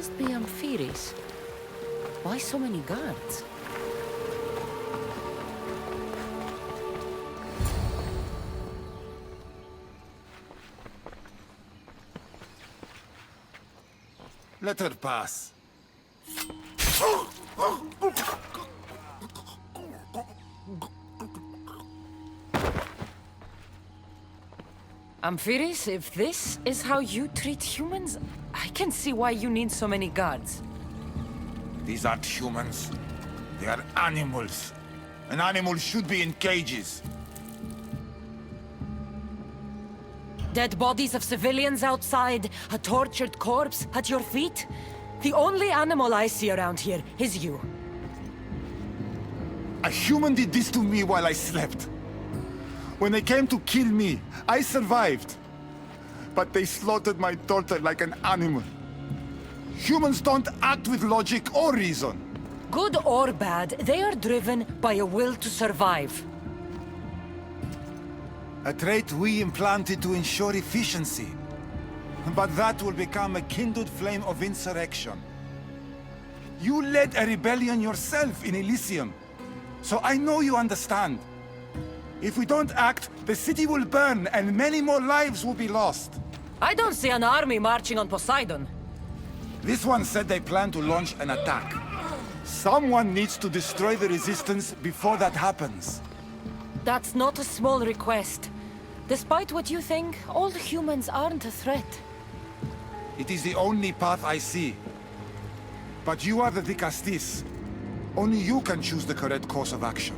must be Amphiris. Why so many guards? Let her pass. Amphiris, if this is how you treat humans, I can see why you need so many guards. These aren't humans. They are animals. An animal should be in cages. Dead bodies of civilians outside, a tortured corpse at your feet? The only animal I see around here is you. A human did this to me while I slept. When they came to kill me, I survived. But they slaughtered my daughter like an animal. Humans don't act with logic or reason. Good or bad, they are driven by a will to survive. A trait we implanted to ensure efficiency. But that will become a kindled flame of insurrection. You led a rebellion yourself in Elysium. So I know you understand. If we don't act, the city will burn and many more lives will be lost. I don't see an army marching on Poseidon. This one said they plan to launch an attack. Someone needs to destroy the resistance before that happens. That's not a small request. Despite what you think, all humans aren't a threat. It is the only path I see. But you are the Dicastis. Only you can choose the correct course of action.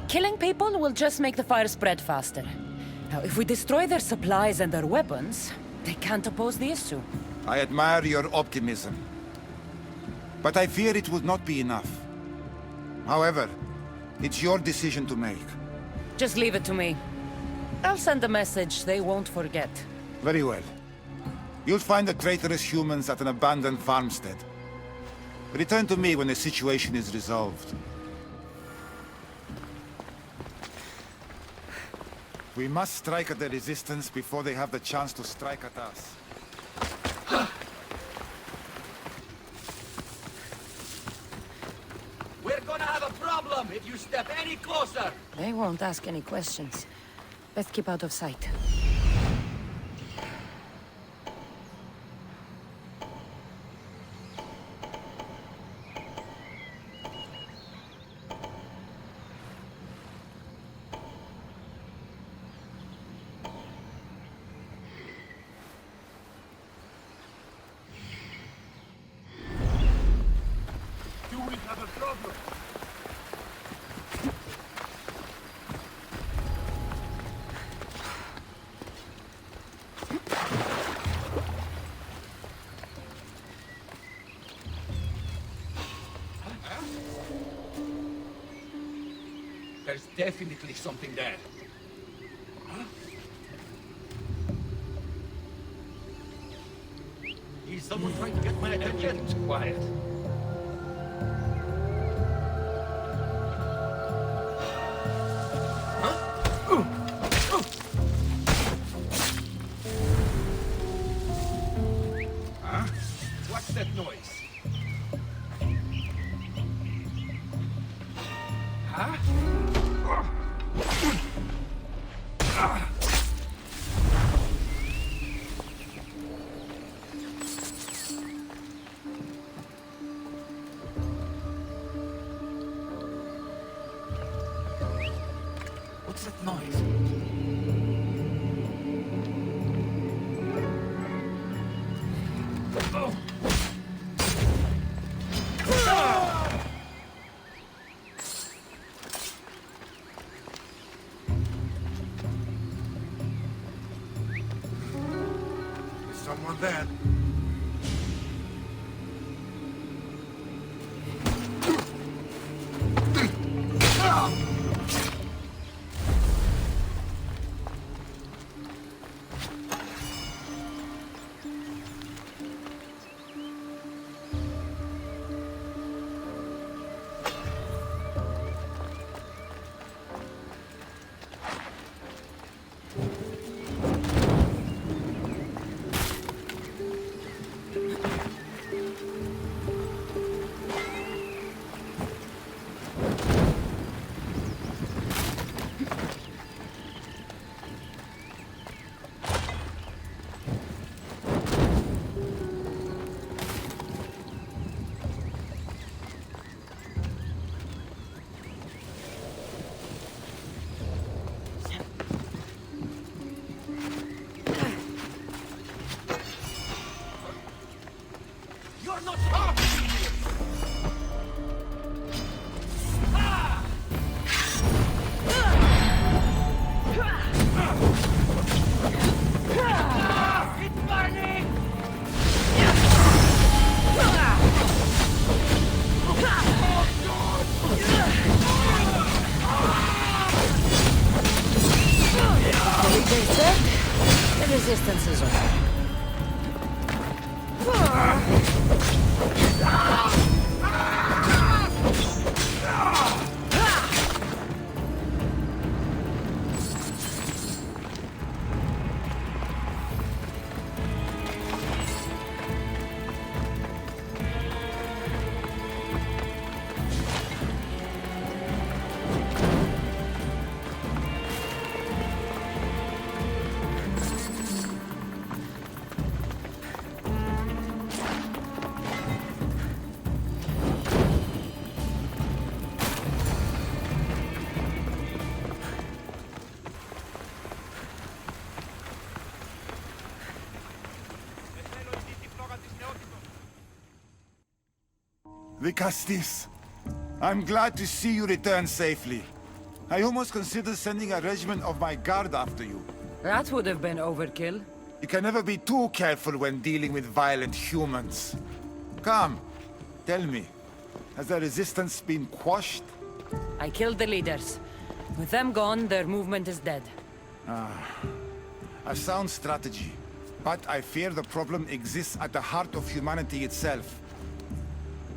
Killing people will just make the fire spread faster. Now, if we destroy their supplies and their weapons, they can't oppose the issue. I admire your optimism. But I fear it will not be enough. However, it's your decision to make. Just leave it to me. I'll send a message they won't forget. Very well. You'll find the traitorous humans at an abandoned farmstead. Return to me when the situation is resolved. We must strike at the resistance before they have the chance to strike at us. We're gonna have a problem if you step any closer! They won't ask any questions. Best keep out of sight. Do we have a problem? There's definitely something there. Huh? Is someone trying to get my attention? Quiet. What's that noise? Huh? What's that noise? Oh! Is someone there? resistance is over. Vicastis, I'm glad to see you return safely. I almost considered sending a regiment of my guard after you. That would have been overkill. You can never be too careful when dealing with violent humans. Come, tell me, has the resistance been quashed? I killed the leaders. With them gone, their movement is dead. A sound strategy. But I fear the problem exists at the heart of humanity itself.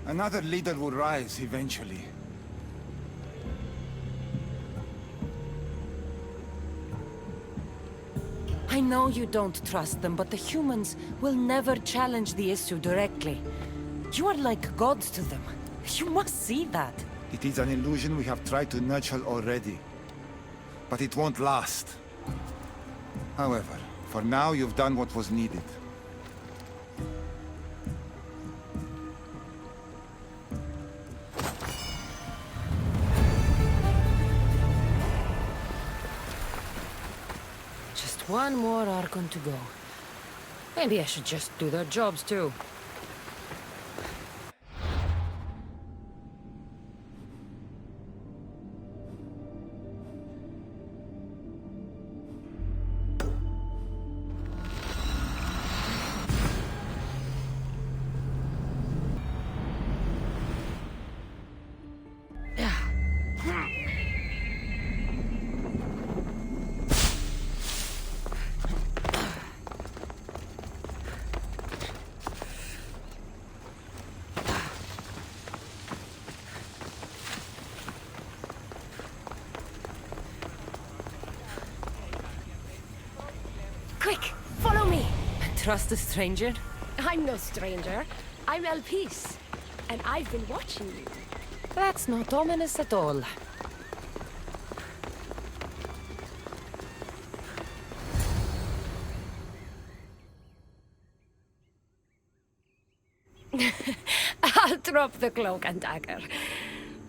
Another leader will rise eventually. I know you don't trust them, but the humans will never challenge the issue directly. You are like gods to them. You must see that. It is an illusion we have tried to nurture already. But it won't last. However, for now you've done what was needed. Just one more Archon to go. Maybe I should just do their jobs too. Quick, follow me! Trust a stranger? I'm no stranger. I'm Elpis. And I've been watching you. That's not ominous at all. I'll drop the cloak and dagger.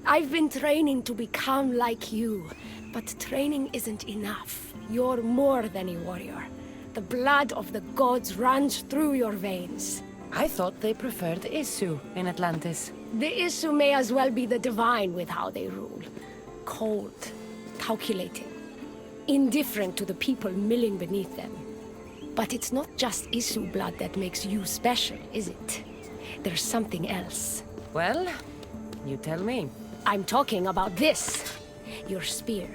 I've been training to become like you, but training isn't enough. You're more than a warrior. The blood of the gods runs through your veins. I thought they preferred Isu in Atlantis. The Isu may as well be the divine with how they rule. Cold, calculating, indifferent to the people milling beneath them. But it's not just Isu blood that makes you special, is it? There's something else. Well, you tell me. I'm talking about this. Your spear.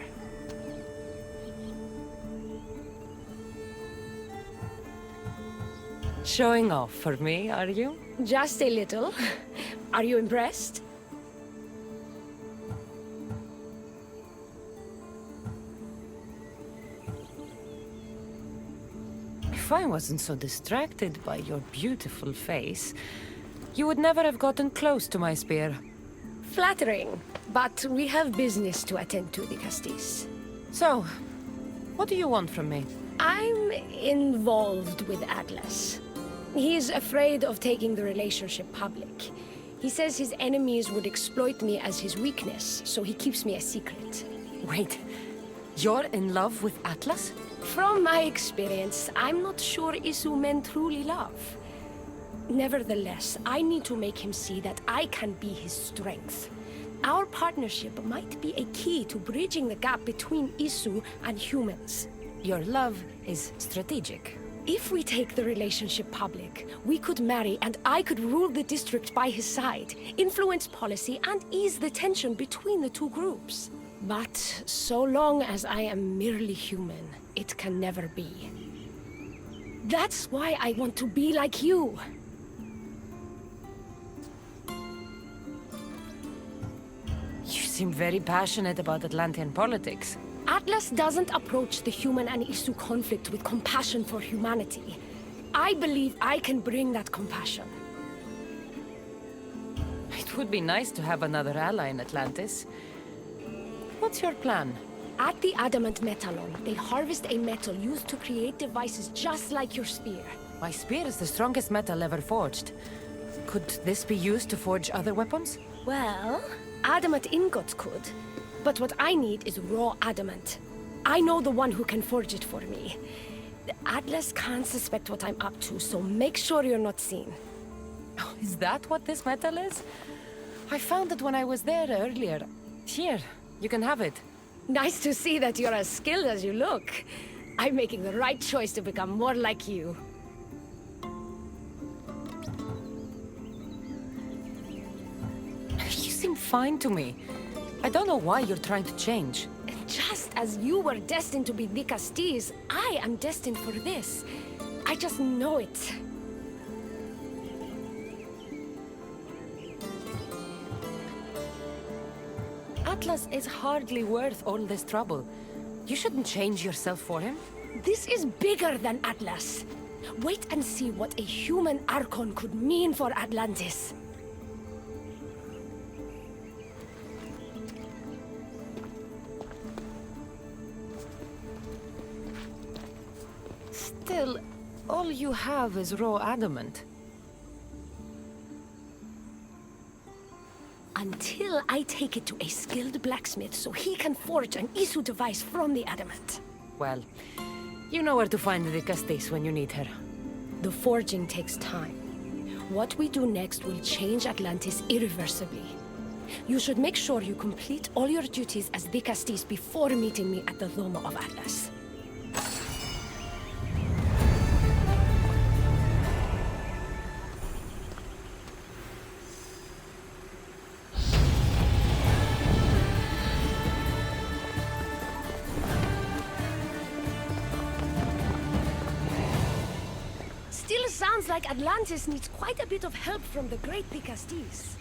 Showing off for me, are you? Just a little. Are you impressed? If I wasn't so distracted by your beautiful face, you would never have gotten close to my spear. Flattering. But we have business to attend to, the Castis. So, what do you want from me? I'm involved with Atlas. He's afraid of taking the relationship public. He says his enemies would exploit me as his weakness, so he keeps me a secret. Wait, you're in love with Atlas? From my experience, I'm not sure Isu men truly love. Nevertheless, I need to make him see that I can be his strength. Our partnership might be a key to bridging the gap between Isu and humans. Your love is strategic. If we take the relationship public, we could marry and I could rule the district by his side, influence policy and ease the tension between the two groups. But so long as I am merely human, it can never be. That's why I want to be like you. You seem very passionate about Atlantean politics. Atlas doesn't approach the human and Isu conflict with compassion for humanity. I believe I can bring that compassion. It would be nice to have another ally in Atlantis. What's your plan? At the Adamant Metallon, they harvest a metal used to create devices just like your spear. My spear is the strongest metal ever forged. Could this be used to forge other weapons? Well, adamant ingots could. But what I need is raw adamant. I know the one who can forge it for me. The Atlas can't suspect what I'm up to, so make sure you're not seen. Oh, is that what this metal is? I found it when I was there earlier. Here, you can have it. Nice to see that you're as skilled as you look. I'm making the right choice to become more like you. You seem fine to me. I don't know why you're trying to change. Just as you were destined to be Dicastes, I am destined for this. I just know it. Atlas is hardly worth all this trouble. You shouldn't change yourself for him. This is bigger than Atlas. Wait and see what a human Archon could mean for Atlantis. Still, all you have is raw adamant. Until I take it to a skilled blacksmith so he can forge an Isu device from the adamant. Well, you know where to find the Castis when you need her. The forging takes time. What we do next will change Atlantis irreversibly. You should make sure you complete all your duties as Dicastes before meeting me at the Dome of Atlas. Still sounds like Atlantis needs quite a bit of help from the great Dicastes.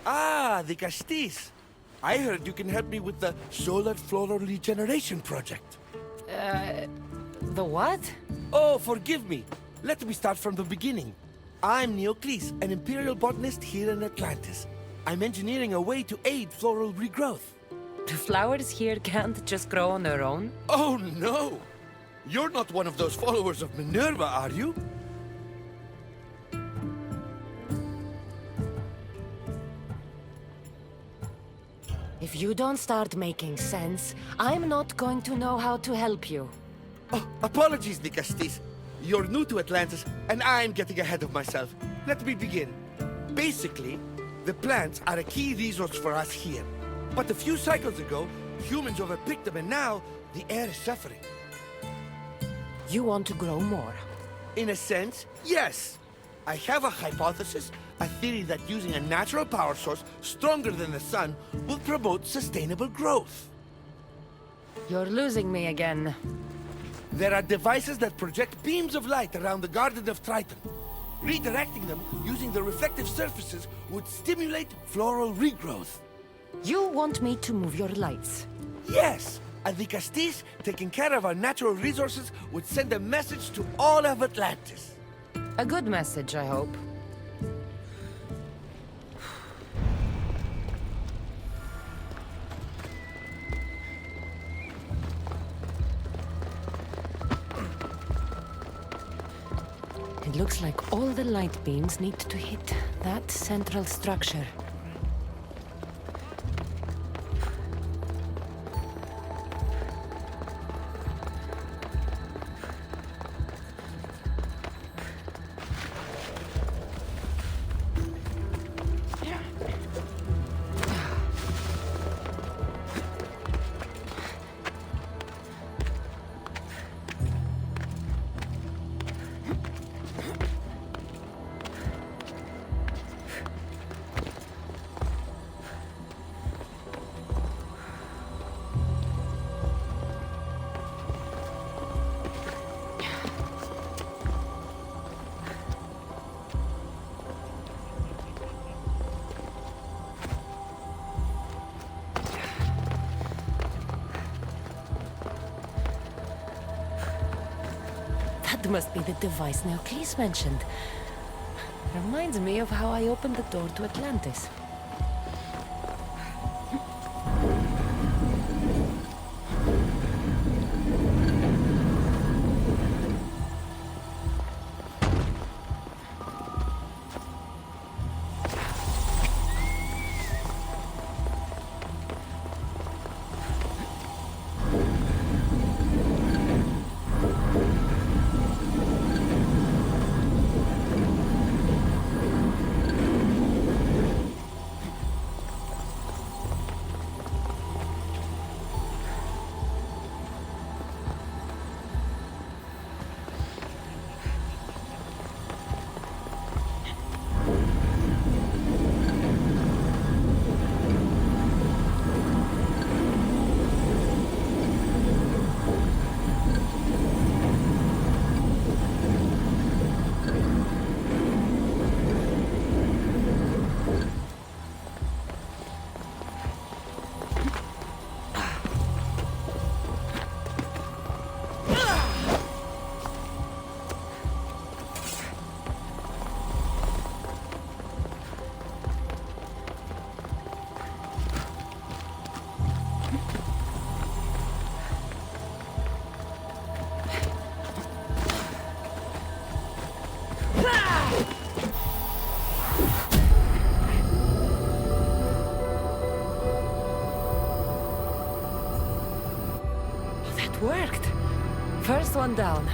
Ah, the Castis. I heard you can help me with the solar floral regeneration project. The what? Oh, forgive me. Let me start from the beginning. I'm Neocles, an imperial botanist here in Atlantis. I'm engineering a way to aid floral regrowth. The flowers here can't just grow on their own? Oh, no! You're not one of those followers of Minerva, are you? If you don't start making sense, I'm not going to know how to help you. Oh, apologies, Dicastes. You're new to Atlantis, and I'm getting ahead of myself. Let me begin. Basically, the plants are a key resource for us here. But a few cycles ago, humans overpicked them, and now the air is suffering. You want to grow more? In a sense, yes. I have a hypothesis, a theory that using a natural power source stronger than the sun will promote sustainable growth. You're losing me again. There are devices that project beams of light around the Garden of Triton. Redirecting them using the reflective surfaces would stimulate floral regrowth. You want me to move your lights? Yes, and the Castis taking care of our natural resources would send a message to all of Atlantis. A good message, I hope. looks like all the light beams need to hit that central structure. That must be the device Neocles mentioned. Reminds me of how I opened the door to Atlantis. Worked. First one down.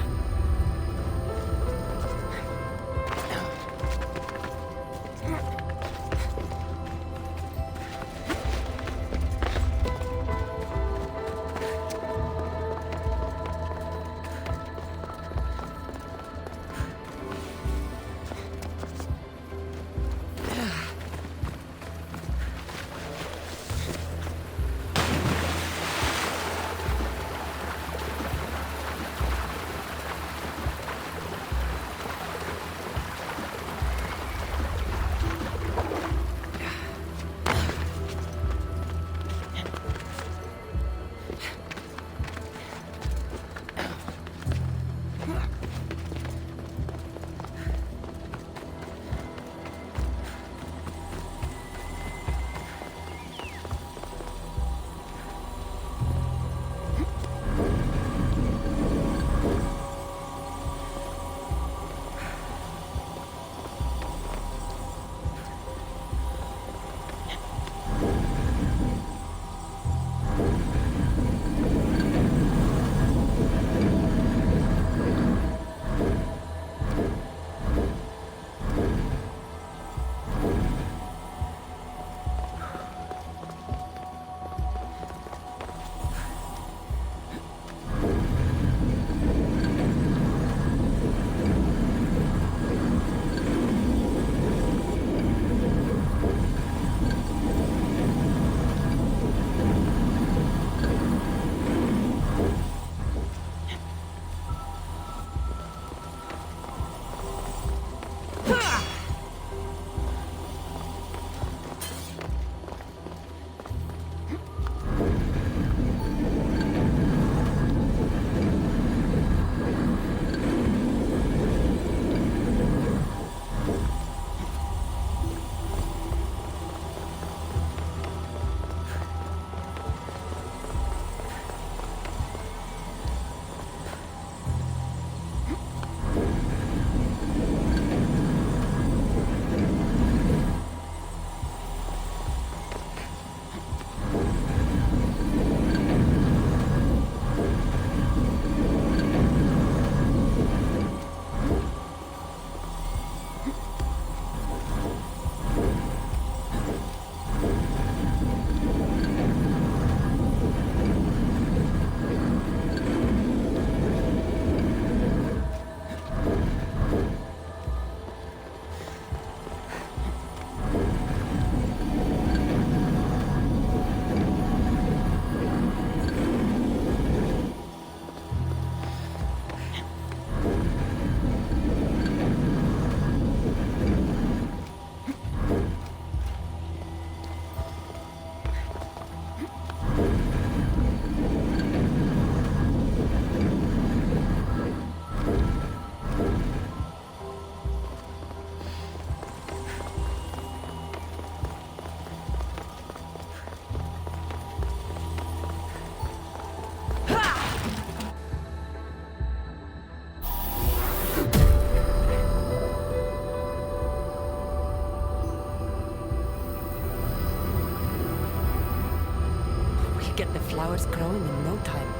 get the flowers growing in no time.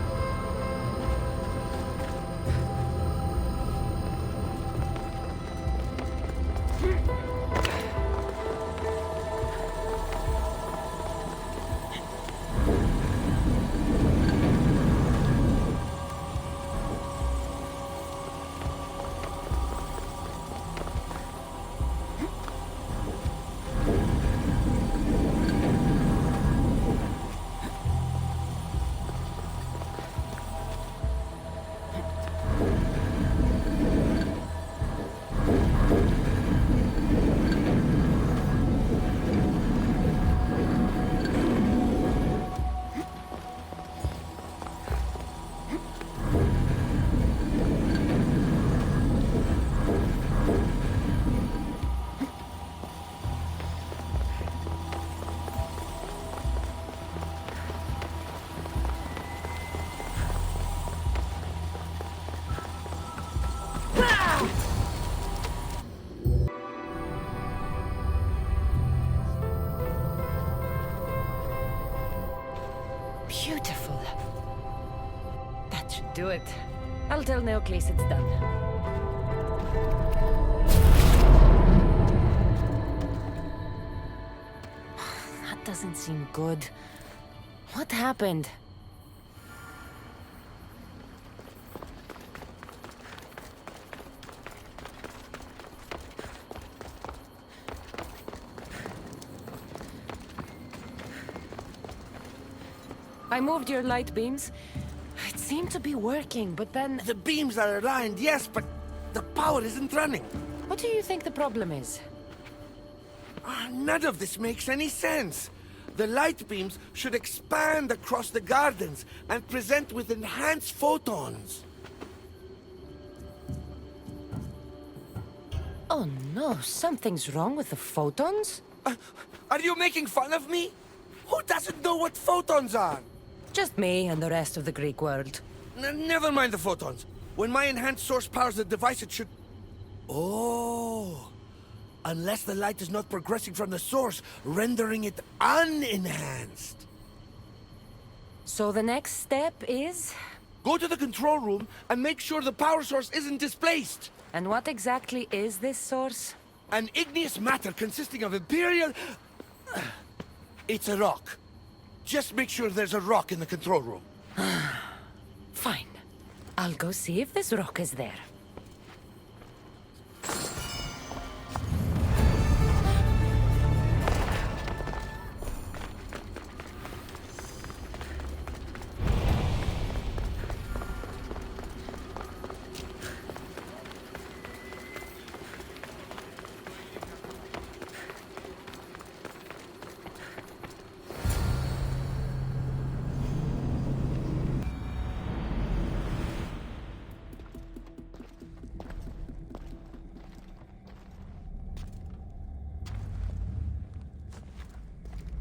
Beautiful. That should do it. I'll tell Neocles it's done. That doesn't seem good. What happened? I moved your light beams. It seemed to be working, but then... The beams are aligned, yes, but the power isn't running. What do you think the problem is? None of this makes any sense. The light beams should expand across the gardens and present with enhanced photons. Oh no, something's wrong with the photons? Are you making fun of me? Who doesn't know what photons are? Just me and the rest of the Greek world. Never mind the photons. When my enhanced source powers the device, it should... Oh! Unless the light is not progressing from the source, rendering it unenhanced. So the next step is... Go to the control room and make sure the power source isn't displaced. And what exactly is this source? An igneous matter consisting of Imperial... It's a rock. Just make sure there's a rock in the control room. Fine. I'll go see if this rock is there.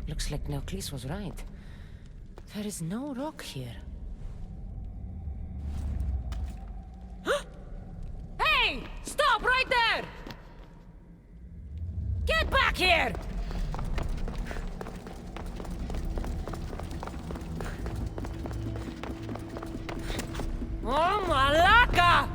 Looks like Neocles was right. There is no rock here. Hey! Stop right there! Get back here! Oh, Malaka!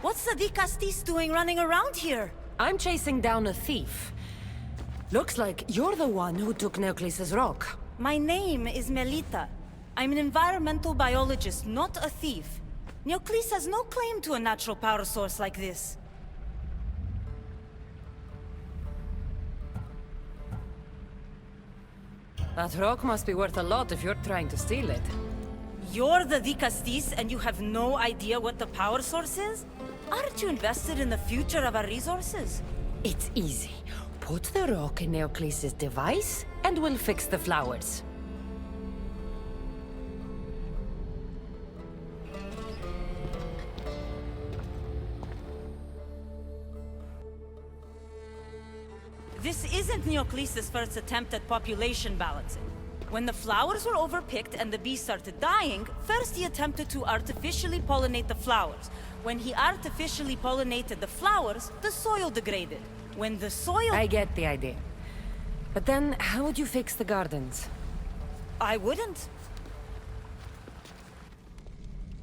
What's the Dikastis doing running around here? I'm chasing down a thief. Looks like you're the one who took Neocles' rock. My name is Melita. I'm an environmental biologist, not a thief. Neocles has no claim to a natural power source like this. That rock must be worth a lot if you're trying to steal it. You're the Dikastis and you have no idea what the power source is? Aren't you invested in the future of our resources? It's easy. Put the rock in Neocles' device, and we'll fix the flowers. This isn't Neocles' first attempt at population balancing. When the flowers were overpicked and the bees started dying, first he attempted to artificially pollinate the flowers. When he artificially pollinated the flowers, the soil degraded. When the soil... I get the idea. But then, how would you fix the gardens? I wouldn't.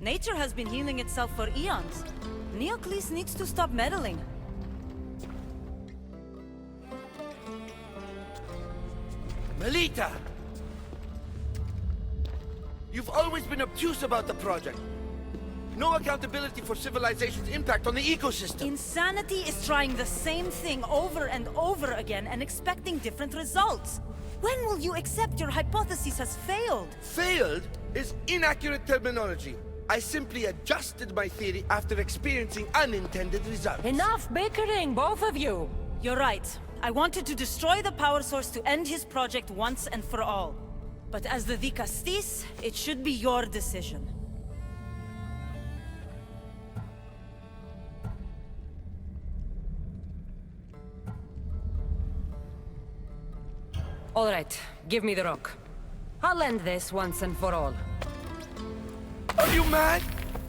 Nature has been healing itself for eons. Neocles needs to stop meddling. Melita! You've always been obtuse about the project. No accountability for civilization's impact on the ecosystem. Insanity is trying the same thing over and over again and expecting different results. When will you accept your hypothesis has failed? Failed is inaccurate terminology. I simply adjusted my theory after experiencing unintended results. Enough bickering, both of you! You're right. I wanted to destroy the power source to end his project once and for all. But as the Dikastis, it should be your decision. All right, give me the rock. I'll end this once and for all. Are you mad?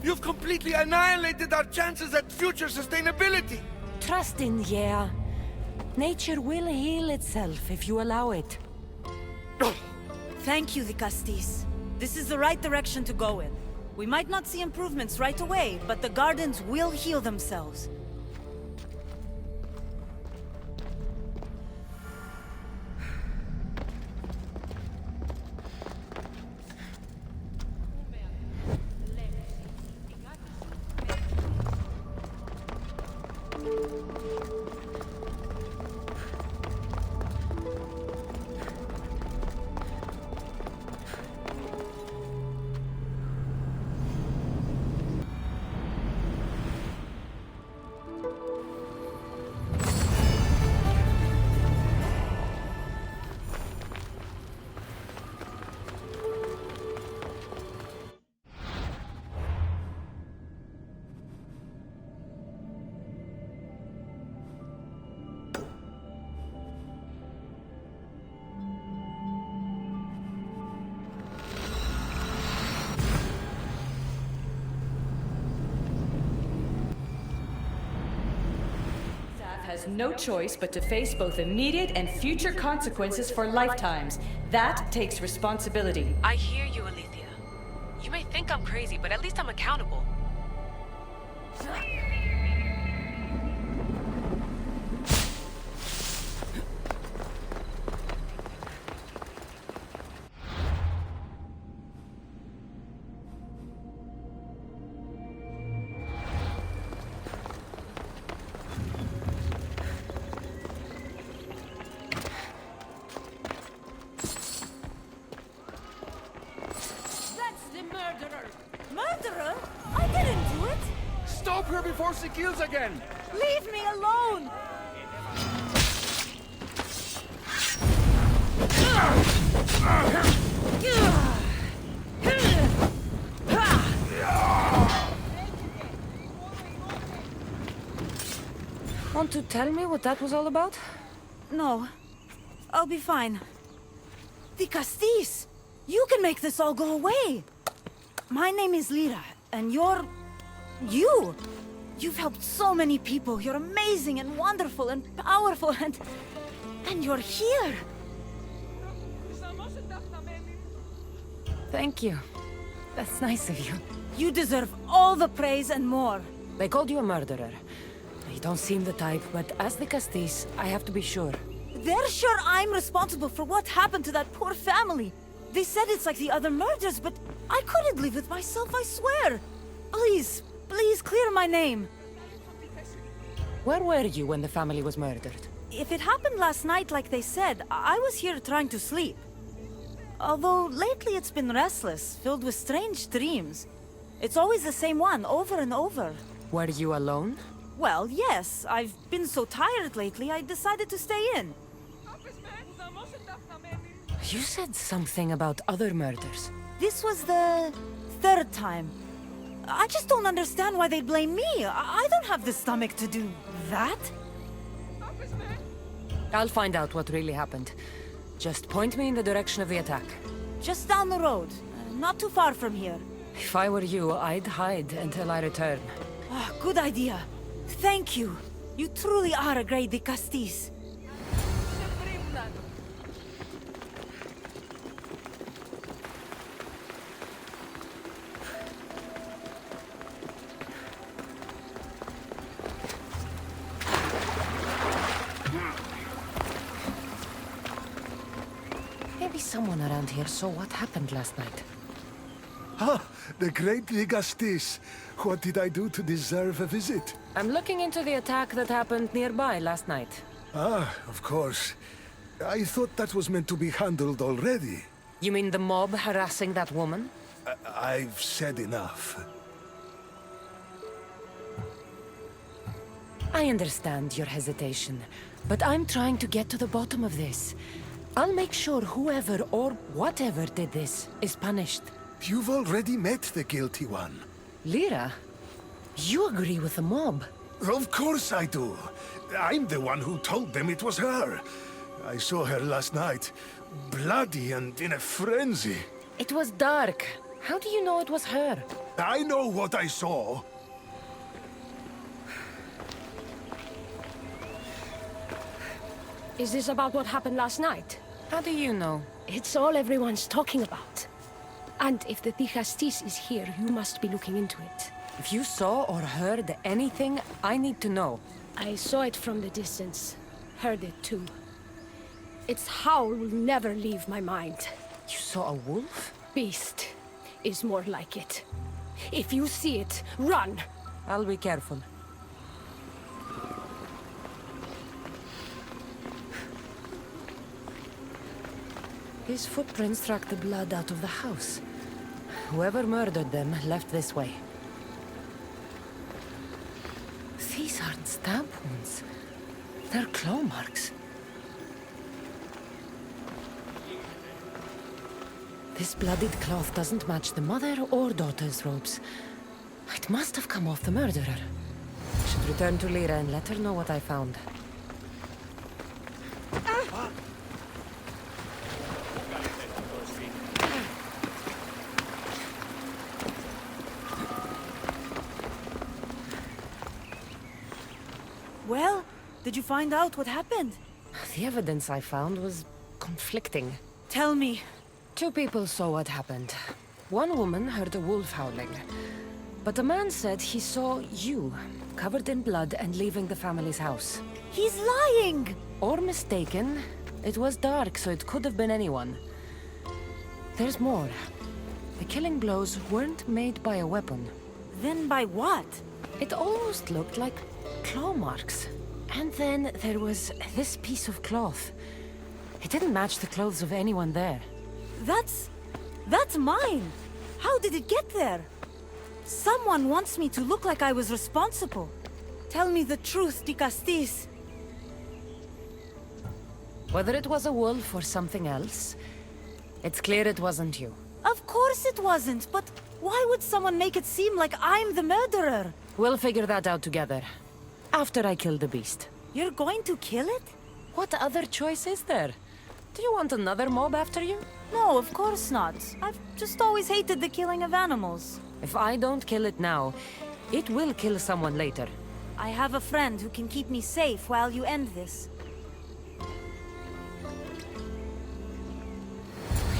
You've completely annihilated our chances at future sustainability! Trust in yeah. Nature will heal itself if you allow it. Thank you, Dikastis. This is the right direction to go in. We might not see improvements right away, but the gardens will heal themselves. Has no choice but to face both immediate and future consequences for lifetimes. That takes responsibility. I hear you, Alethea. You may think I'm crazy, but at least I'm accountable. Murderer? I didn't do it! Stop her before she kills again! Leave me alone! Want to tell me what that was all about? No. I'll be fine. Dikastis! You can make this all go away! My name is Lyra, and you're... you! You've helped so many people. You're amazing and wonderful and powerful and you're here! Thank you. That's nice of you. You deserve all the praise and more. They called you a murderer. You don't seem the type, but as the Castis, I have to be sure. They're sure I'm responsible for what happened to that poor family. They said it's like the other murders, but I couldn't live with myself, I swear. Please, please clear my name. Where were you when the family was murdered? If it happened last night like they said, I was here trying to sleep. Although lately it's been restless, filled with strange dreams. It's always the same one, over and over. Were you alone? Well, yes. I've been so tired lately, I decided to stay in. You said something about other murders. This was the third time. I just don't understand why they blame me. I don't have the stomach to do that. I'll find out what really happened. Just point me in the direction of the attack. Just down the road. Not too far from here. If I were you, I'd hide until I return. Ah, good idea. Thank you. You truly are a great Dicastis. Maybe someone around here saw what happened last night. Ah, the great Ligastis. What did I do to deserve a visit? I'm looking into the attack that happened nearby last night. Ah, of course. I thought that was meant to be handled already. You mean the mob harassing that woman? I've said enough. I understand your hesitation, but I'm trying to get to the bottom of this. I'll make sure whoever or whatever did this is punished. You've already met the guilty one. Lyra, you agree with the mob. Of course I do. I'm the one who told them it was her. I saw her last night, bloody and in a frenzy. It was dark. How do you know it was her? I know what I saw. Is this about what happened last night? How do you know? It's all everyone's talking about. And if the Dicastis is here, you must be looking into it. If you saw or heard anything, I need to know. I saw it from the distance. Heard it too. Its howl will never leave my mind. You saw a wolf? Beast is more like it. If you see it, run! I'll be careful. These footprints track the blood out of the house. Whoever murdered them left this way. These aren't stab wounds. They're claw marks. This bloodied cloth doesn't match the mother or daughter's robes. It must have come off the murderer. I should return to Lyra and let her know what I found. Well, did you find out what happened? The evidence I found was conflicting. Tell me. 2 people saw what happened. One woman heard a wolf howling. But a man said he saw you, covered in blood and leaving the family's house. He's lying! Or mistaken. It was dark, so it could have been anyone. There's more. The killing blows weren't made by a weapon. Then by what? It almost looked like claw marks. And then there was this piece of cloth. It didn't match the clothes of anyone there. That's mine! How did it get there? Someone wants me to look like I was responsible. Tell me the truth, Dicastis. Whether it was a wolf or something else, it's clear it wasn't you. Of course it wasn't, but why would someone make it seem like I'm the murderer? We'll figure that out together. After I kill the beast. You're going to kill it? What other choice is there? Do you want another mob after you? No, of course not. I've just always hated the killing of animals. If I don't kill it now, it will kill someone later. I have a friend who can keep me safe while you end this. I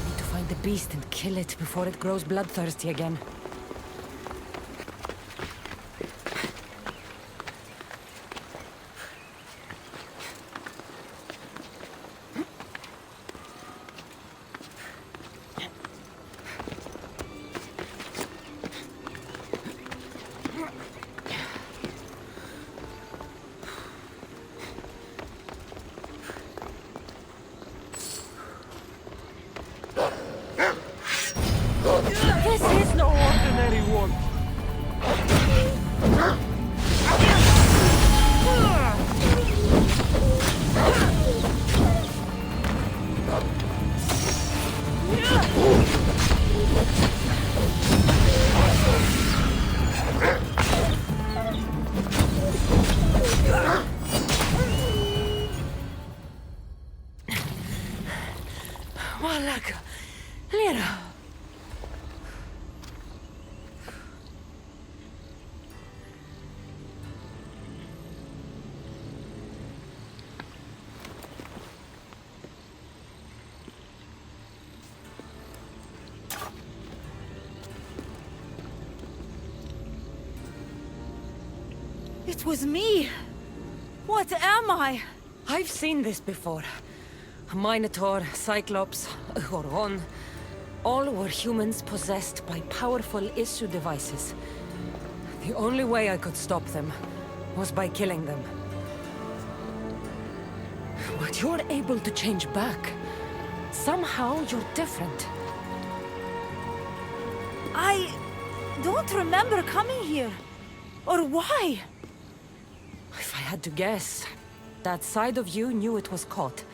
need to find the beast and kill it before it grows bloodthirsty again. This is no Mark! Lyra! It was me! What am I? I've seen this before. A Minotaur, Cyclops, a Horon. All were humans possessed by powerful issue devices. The only way I could stop them was by killing them. But you're able to change back. Somehow you're different. I don't remember coming here. Or why? If I had to guess, that side of you knew it was caught.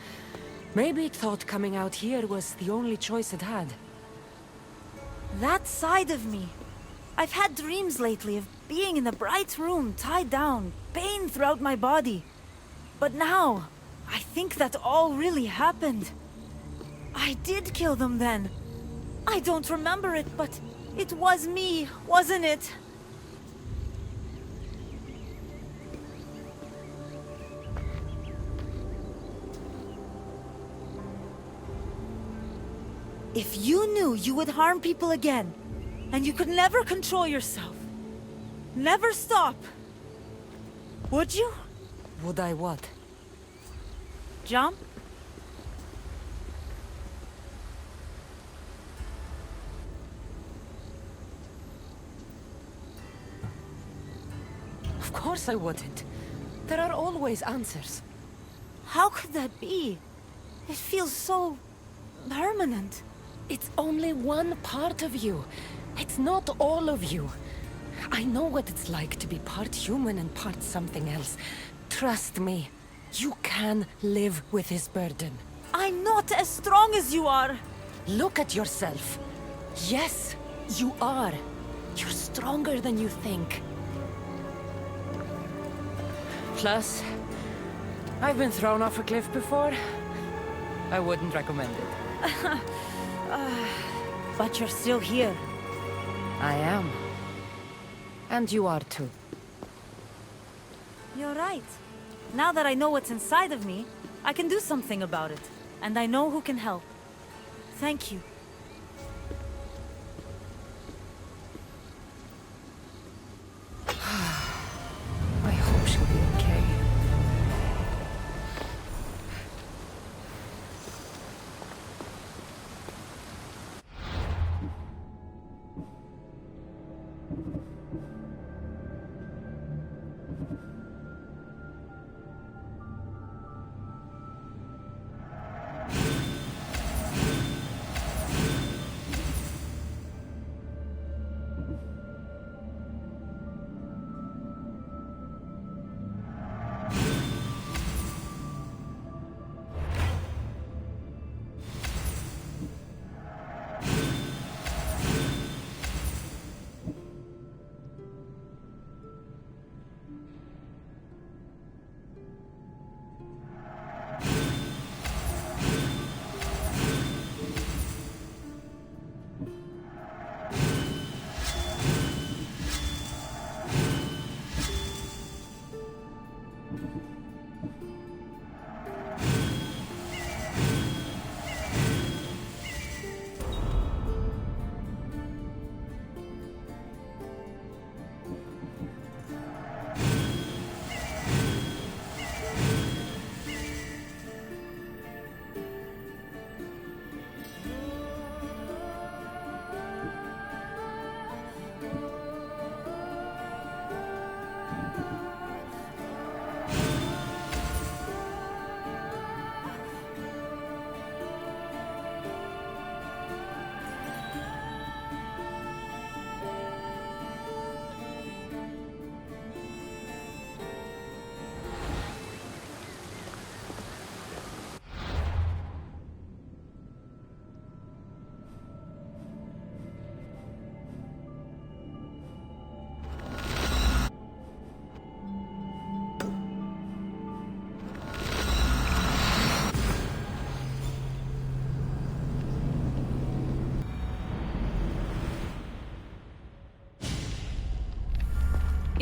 Maybe it thought coming out here was the only choice it had. That side of me. I've had dreams lately of being in a bright room, tied down, pain throughout my body. But now, I think that all really happened. I did kill them then. I don't remember it, but it was me, wasn't it? If you knew you would harm people again, and you could never control yourself, never stop, would you? Would I what? Jump? Of course I wouldn't. There are always answers. How could that be? It feels so permanent. It's only one part of you. It's not all of you. I know what it's like to be part human and part something else. Trust me, you can live with this burden. I'm not as strong as you are. Look at yourself. Yes, you are. You're stronger than you think. Plus, I've been thrown off a cliff before. I wouldn't recommend it. But you're still here. I am. And you are too. You're right. Now that I know what's inside of me, I can do something about it. And I know who can help. Thank you. I hope she'll be okay.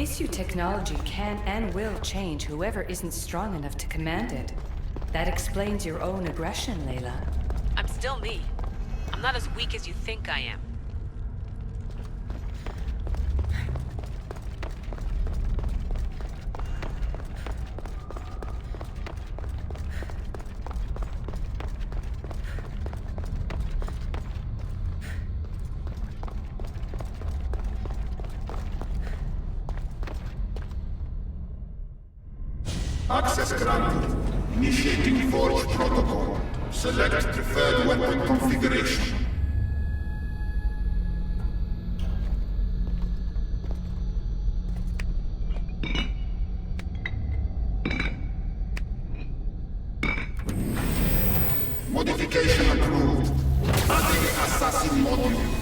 Issue technology can and will change whoever isn't strong enough to command it. That explains your own aggression, Layla. I'm still me. I'm not as weak as you think I am. Access granted. Initiating Forge Protocol. Select preferred weapon configuration. Modification approved. Adding assassin module.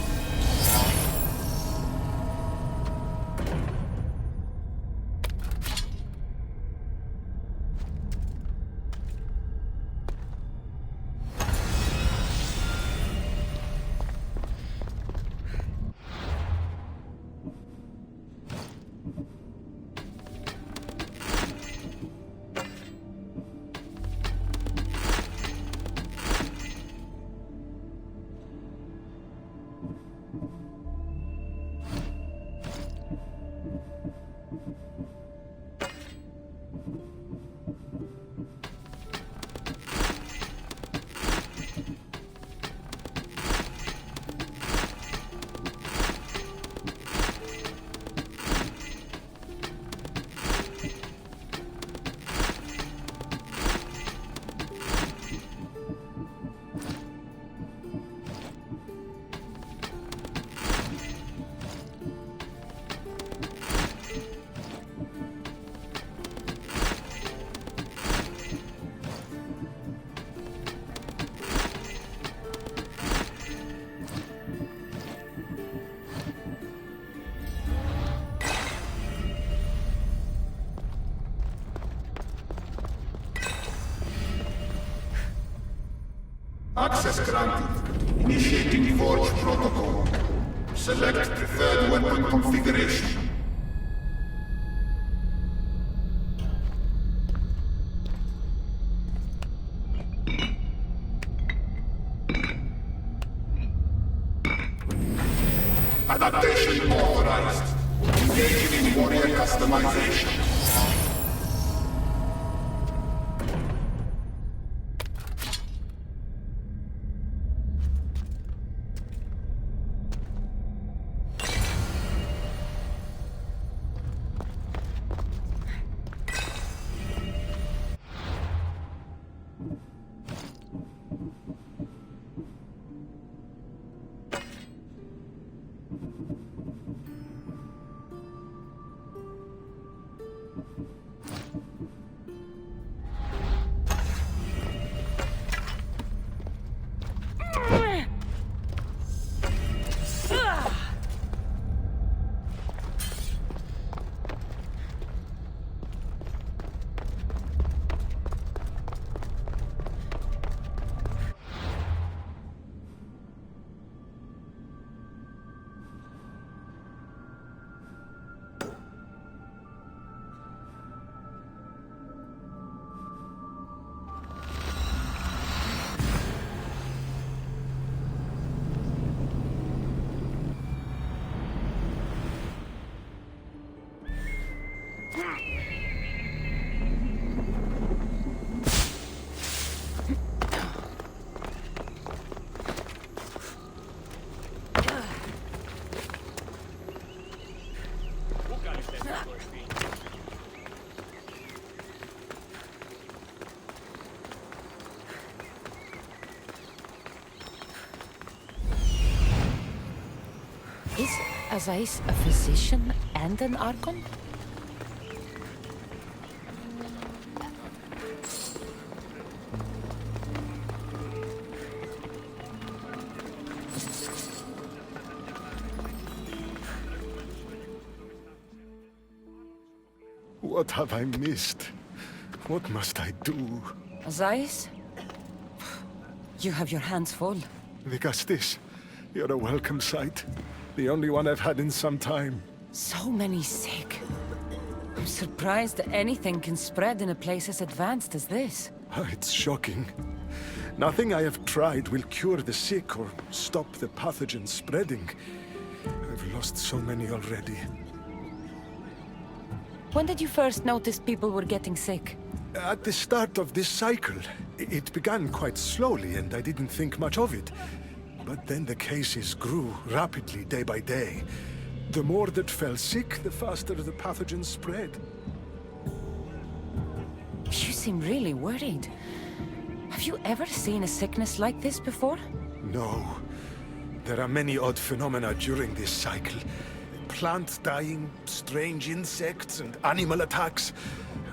Access granted. Initiating Forge Protocol. Select preferred weapon configuration. Adaptation authorized. Engaging in warrior customization. Is Azais a physician and an Archon? What have I missed? What must I do? Azais? You have your hands full. Nikastis, you're a welcome sight. The only one I've had in some time. So many sick. I'm surprised anything can spread in a place as advanced as this. It's shocking. Nothing I have tried will cure the sick or stop the pathogen spreading. I've lost so many already. When did you first notice people were getting sick? At the start of this cycle. It began quite slowly and I didn't think much of it. But then the cases grew rapidly day by day. The more that fell sick, the faster the pathogen spread. You seem really worried. Have you ever seen a sickness like this before? No. There are many odd phenomena during this cycle. Plants dying, strange insects, and animal attacks.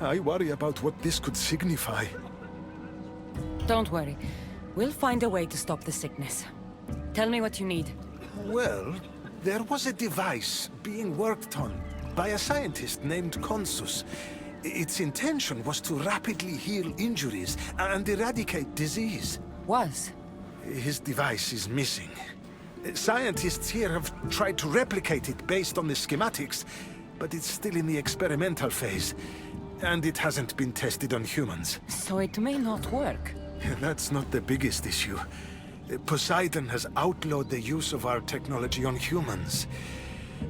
I worry about what this could signify. Don't worry. We'll find a way to stop the sickness. Tell me what you need. Well, there was a device being worked on by a scientist named Consus. Its intention was to rapidly heal injuries and eradicate disease. Was? His device is missing. Scientists here have tried to replicate it based on the schematics, but it's still in the experimental phase, and it hasn't been tested on humans. So it may not work. That's not the biggest issue. Poseidon has outlawed the use of our technology on humans.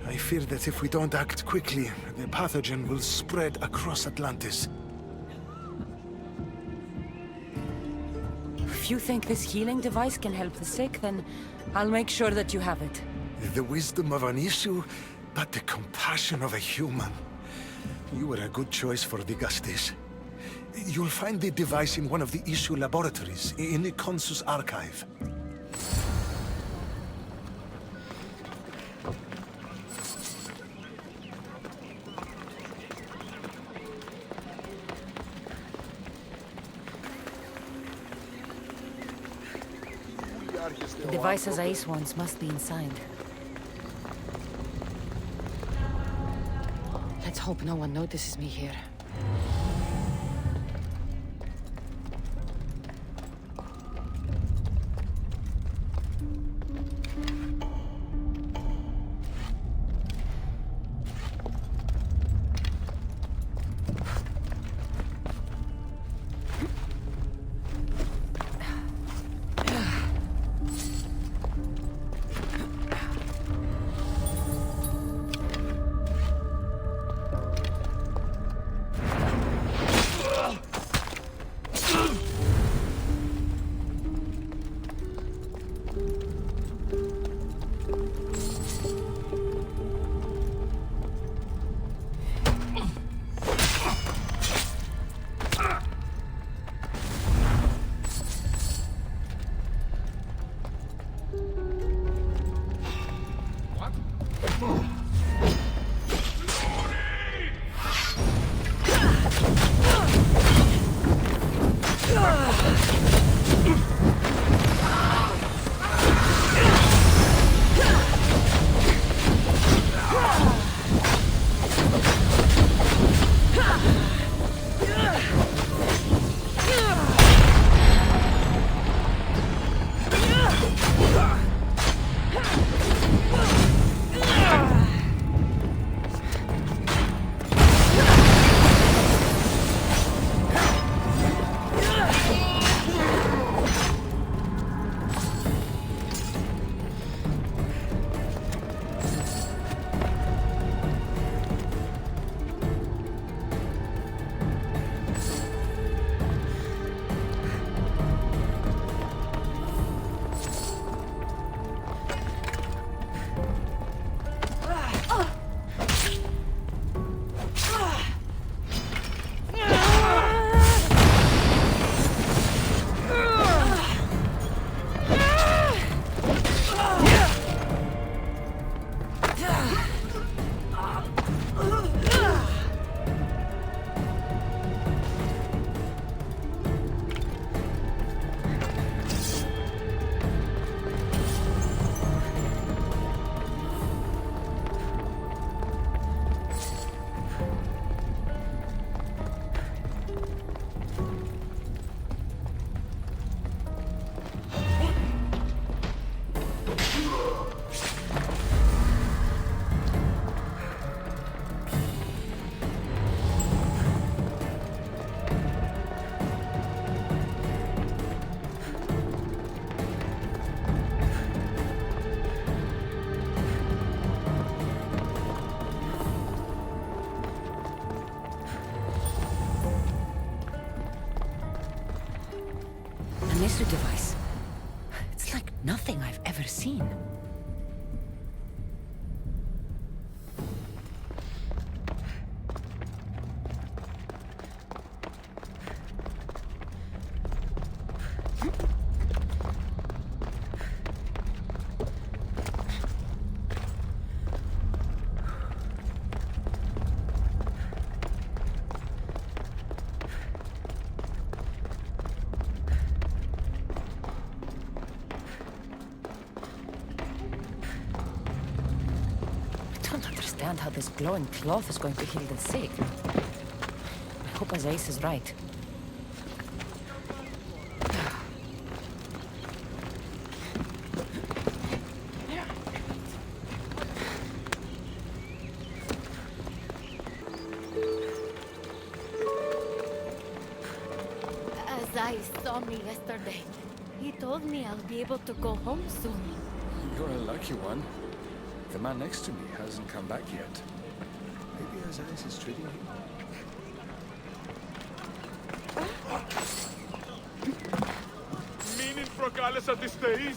I fear that if we don't act quickly, the pathogen will spread across Atlantis. If you think this healing device can help the sick, then I'll make sure that you have it. The wisdom of an issue, but the compassion of a human. You were a good choice for Digastis. You'll find the device in one of the issue laboratories, in the Consus archive. The devices Ace wants must be inside. Let's hope no one notices me here. issue device. It's like nothing I've ever seen. I don't understand how this glowing cloth is going to heal the sick. I hope Ace is right. Azai saw me yesterday. He told me I'll be able to go home soon. You're a lucky one. The man next to me hasn't come back yet. Maybe Azais is treating him. Μην προκάλεσα τις θεείς.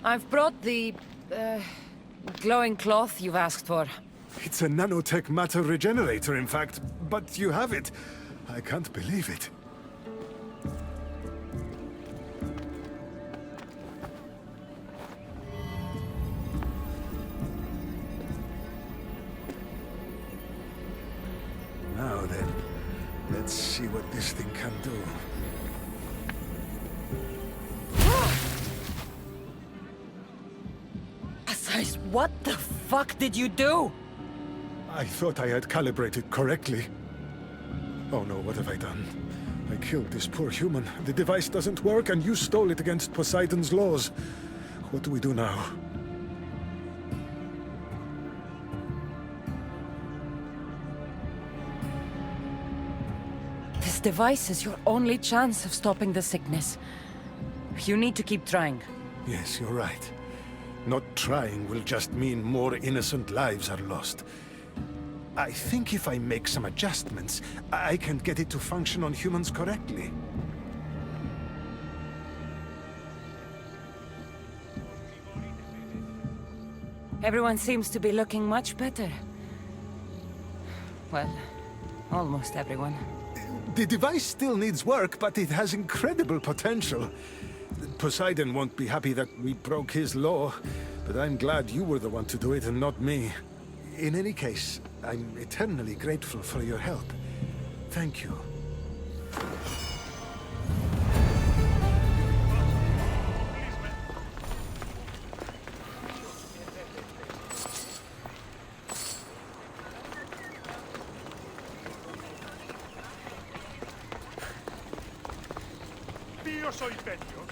I've brought the glowing cloth you've asked for. It's a nanotech matter regenerator, in fact, but you have it. I can't believe it. Now then, let's see what this thing can do. Asais, what the fuck did you do? I thought I had calibrated correctly. Oh no, what have I done? I killed this poor human. The device doesn't work, and you stole it against Poseidon's laws. What do we do now? This device is your only chance of stopping the sickness. You need to keep trying. Yes, you're right. Not trying will just mean more innocent lives are lost. I think if I make some adjustments, I can get it to function on humans correctly. Everyone seems to be looking much better. Well, almost everyone. The device still needs work, but it has incredible potential. Poseidon won't be happy that we broke his law, but I'm glad you were the one to do it and not me. In any case, I'm eternally grateful for your help. Thank you. Ποιος ο υπέτειος?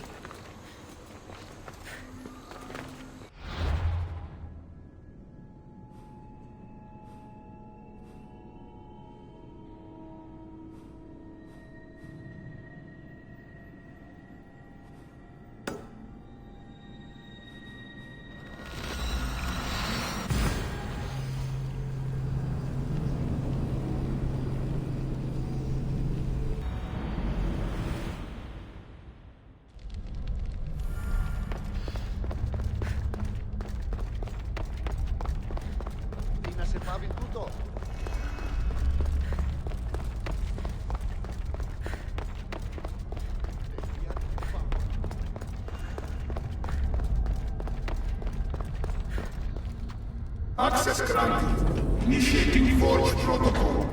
Access granted. Initiating Forge Protocol.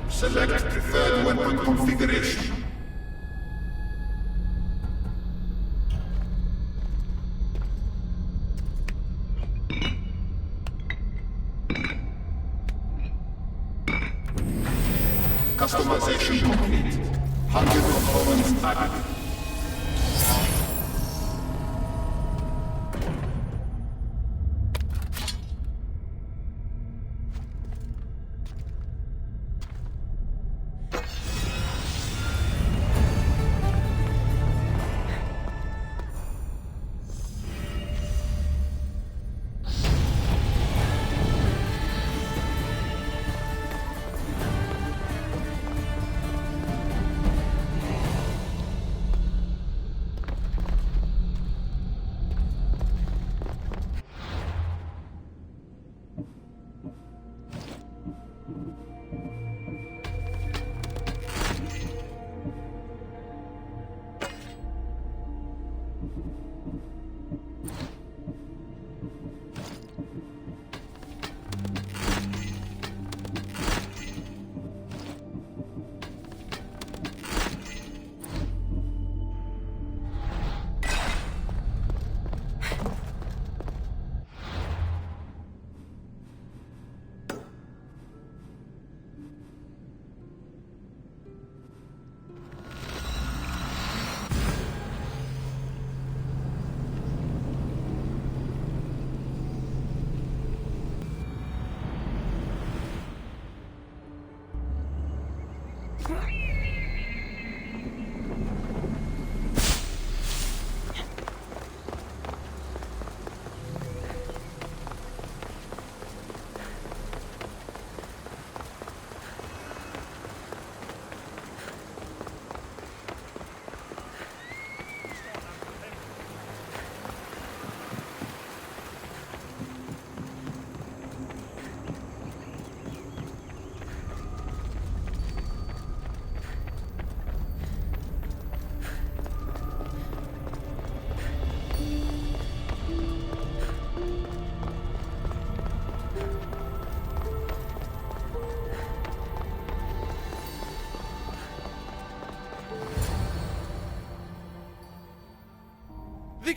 Select preferred weapon configuration. Customization complete. 100 components added.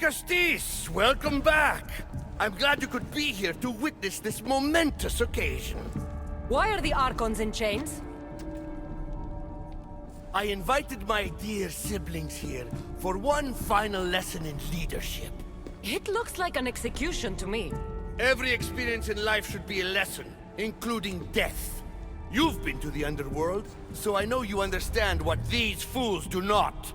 Dicastis, welcome back. I'm glad you could be here to witness this momentous occasion. Why are the Archons in chains? I invited my dear siblings here for one final lesson in leadership. It looks like an execution to me. Every experience in life should be a lesson, including death. You've been to the underworld, so I know you understand what these fools do not.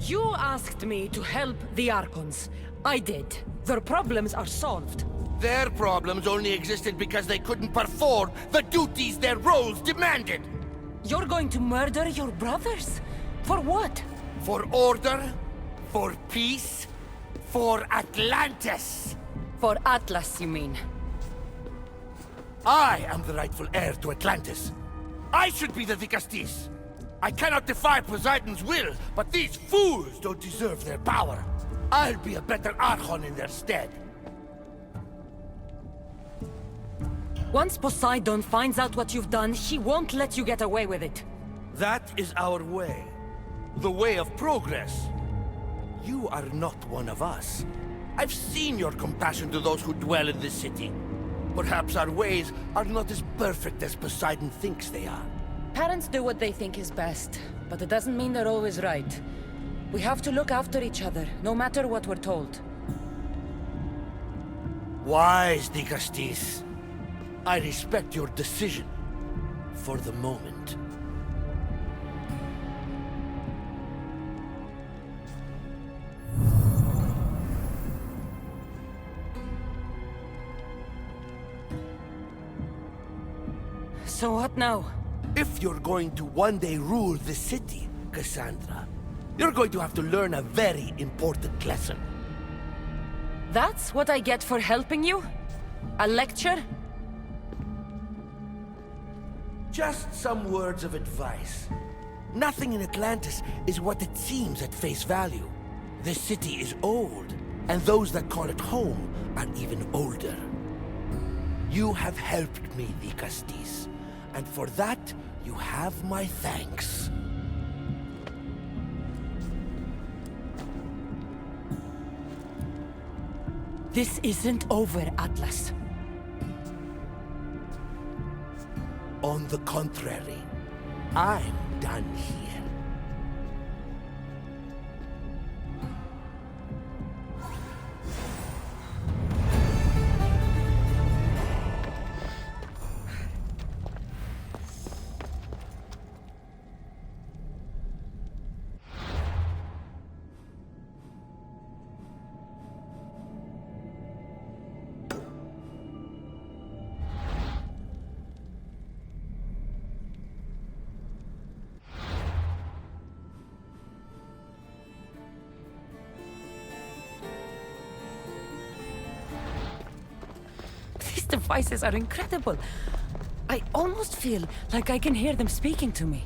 You asked me to help the Archons. I did. Their problems are solved. Their problems only existed because they couldn't perform the duties their roles demanded. You're going to murder your brothers? For what? For order, for peace, for Atlantis. For Atlas, you mean? I am the rightful heir to Atlantis. I should be the Dicastis. I cannot defy Poseidon's will, but these fools don't deserve their power. I'll be a better Archon in their stead. Once Poseidon finds out what you've done, he won't let you get away with it. That is our way. The way of progress. You are not one of us. I've seen your compassion to those who dwell in this city. Perhaps our ways are not as perfect as Poseidon thinks they are. Parents do what they think is best, but it doesn't mean they're always right. We have to look after each other, no matter what we're told. Wise, Dicastis. I respect your decision. For the moment. So what now? If you're going to one day rule the city, Cassandra, you're going to have to learn a very important lesson. That's what I get for helping you? A lecture? Just some words of advice. Nothing in Atlantis is what it seems at face value. This city is old, and those that call it home are even older. You have helped me, Dicastis, and for that, you have my thanks. This isn't over, Atlas. On the contrary, I'm done here. These devices are incredible. I almost feel like I can hear them speaking to me.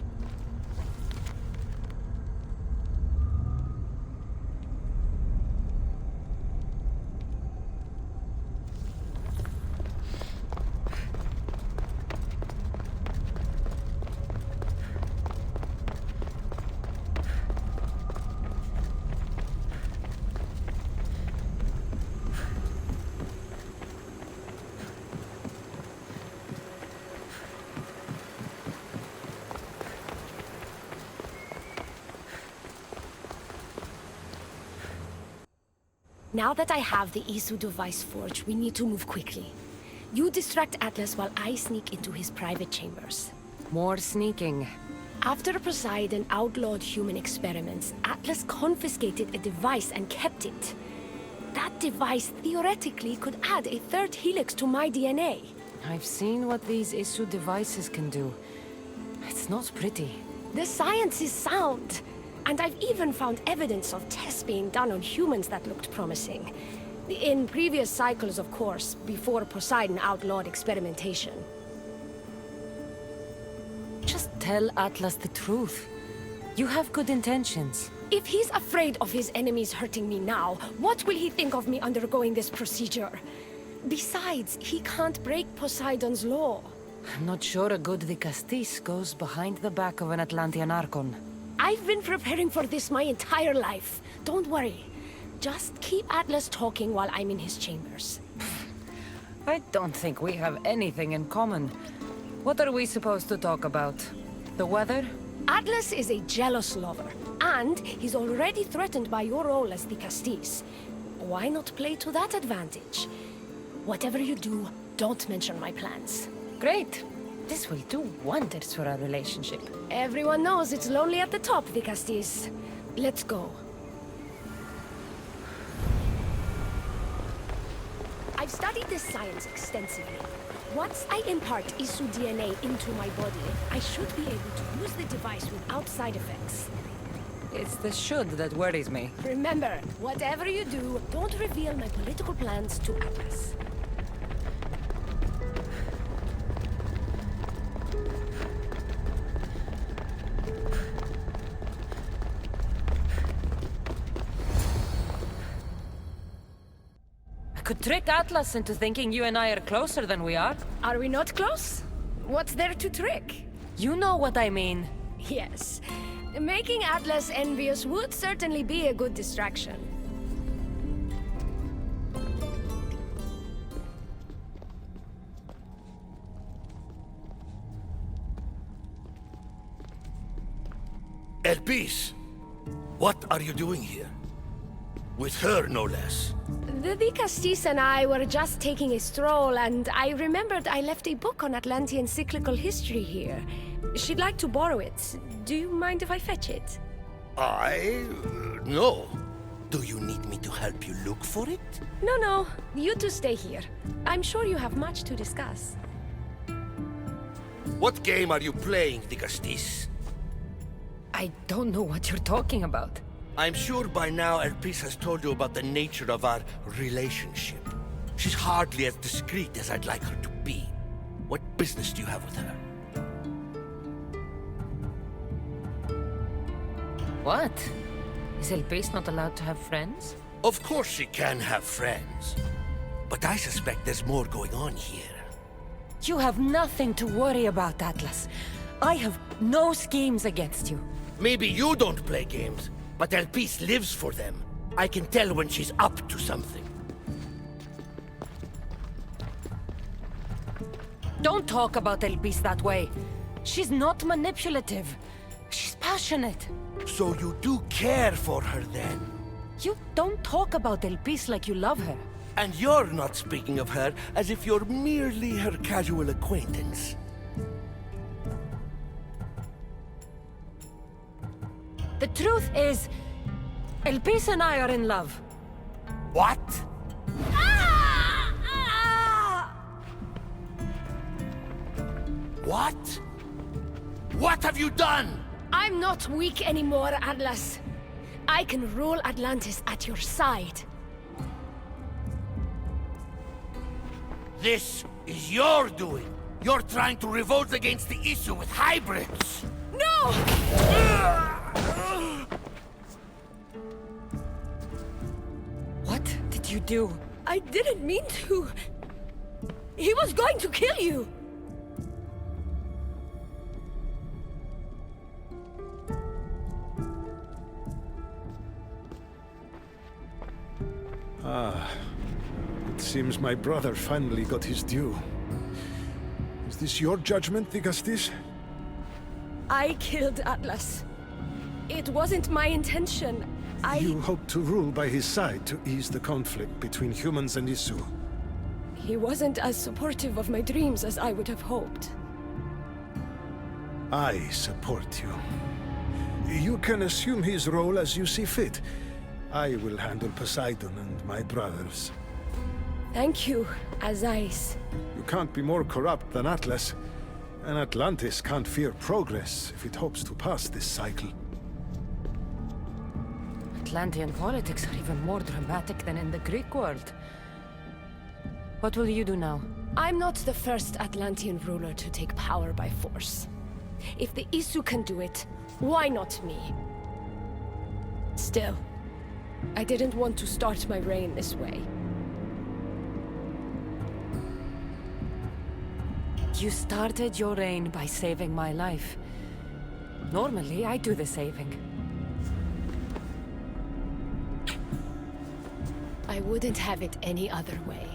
Now that I have the Isu device forged, we need to move quickly. You distract Atlas while I sneak into his private chambers. More sneaking. After Poseidon outlawed human experiments, Atlas confiscated a device and kept it. That device theoretically could add a third helix to my DNA. I've seen what these Isu devices can do. It's not pretty. The science is sound. And I've even found evidence of tests being done on humans that looked promising. In previous cycles, of course, before Poseidon outlawed experimentation. Just tell Atlas the truth. You have good intentions. If he's afraid of his enemies hurting me now, what will he think of me undergoing this procedure? Besides, he can't break Poseidon's law. I'm not sure a good Vicastis goes behind the back of an Atlantean Archon. I've been preparing for this my entire life. Don't worry. Just keep Atlas talking while I'm in his chambers. I don't think we have anything in common. What are we supposed to talk about? The weather? Atlas is a jealous lover, and he's already threatened by your role as the Castis. Why not play to that advantage? Whatever you do, don't mention my plans. Great. This will do wonders for our relationship. Everyone knows it's lonely at the top, the Castis. Let's go. I've studied this science extensively. Once I impart Isu DNA into my body, I should be able to use the device without side effects. It's the should that worries me. Remember, whatever you do, don't reveal my political plans to Atlas. I could trick Atlas into thinking you and I are closer than we are. Are we not close? What's there to trick? You know what I mean. Yes. Making Atlas envious would certainly be a good distraction. Elpis, what are you doing here? With her, no less. The Vicastis and I were just taking a stroll, and I remembered I left a book on Atlantean cyclical history here. She'd like to borrow it. Do you mind if I fetch it? No. Do you need me to help you look for it? No. You two stay here. I'm sure you have much to discuss. What game are you playing, Vicastis? I don't know what you're talking about. I'm sure by now Elpis has told you about the nature of our relationship. She's hardly as discreet as I'd like her to be. What business do you have with her? What? Is Elpis not allowed to have friends? Of course she can have friends. But I suspect there's more going on here. You have nothing to worry about, Atlas. I have no schemes against you. Maybe you don't play games, but Elpis lives for them. I can tell when she's up to something. Don't talk about Elpis that way. She's not manipulative. She's passionate. So you do care for her then? You don't talk about Elpis like you love her. And you're not speaking of her as if you're merely her casual acquaintance. The truth is, Elpis and I are in love. What? What? What have you done? I'm not weak anymore, Atlas. I can rule Atlantis at your side. This is your doing. You're trying to revolt against the issue with hybrids. No! What did you do? I didn't mean to. He was going to kill you. It seems my brother finally got his due. Is this your judgment, Vicastis? I killed Atlas. It wasn't my intention. You hoped to rule by his side to ease the conflict between humans and Isu. He wasn't as supportive of my dreams as I would have hoped. I support you. You can assume his role as you see fit. I will handle Poseidon and my brothers. Thank you, Azais. You can't be more corrupt than Atlas. And Atlantis can't fear progress if it hopes to pass this cycle. Atlantean politics are even more dramatic than in the Greek world. What will you do now? I'm not the first Atlantean ruler to take power by force. If the Isu can do it, why not me? Still, I didn't want to start my reign this way. You started your reign by saving my life. Normally, I do the saving. I wouldn't have it any other way.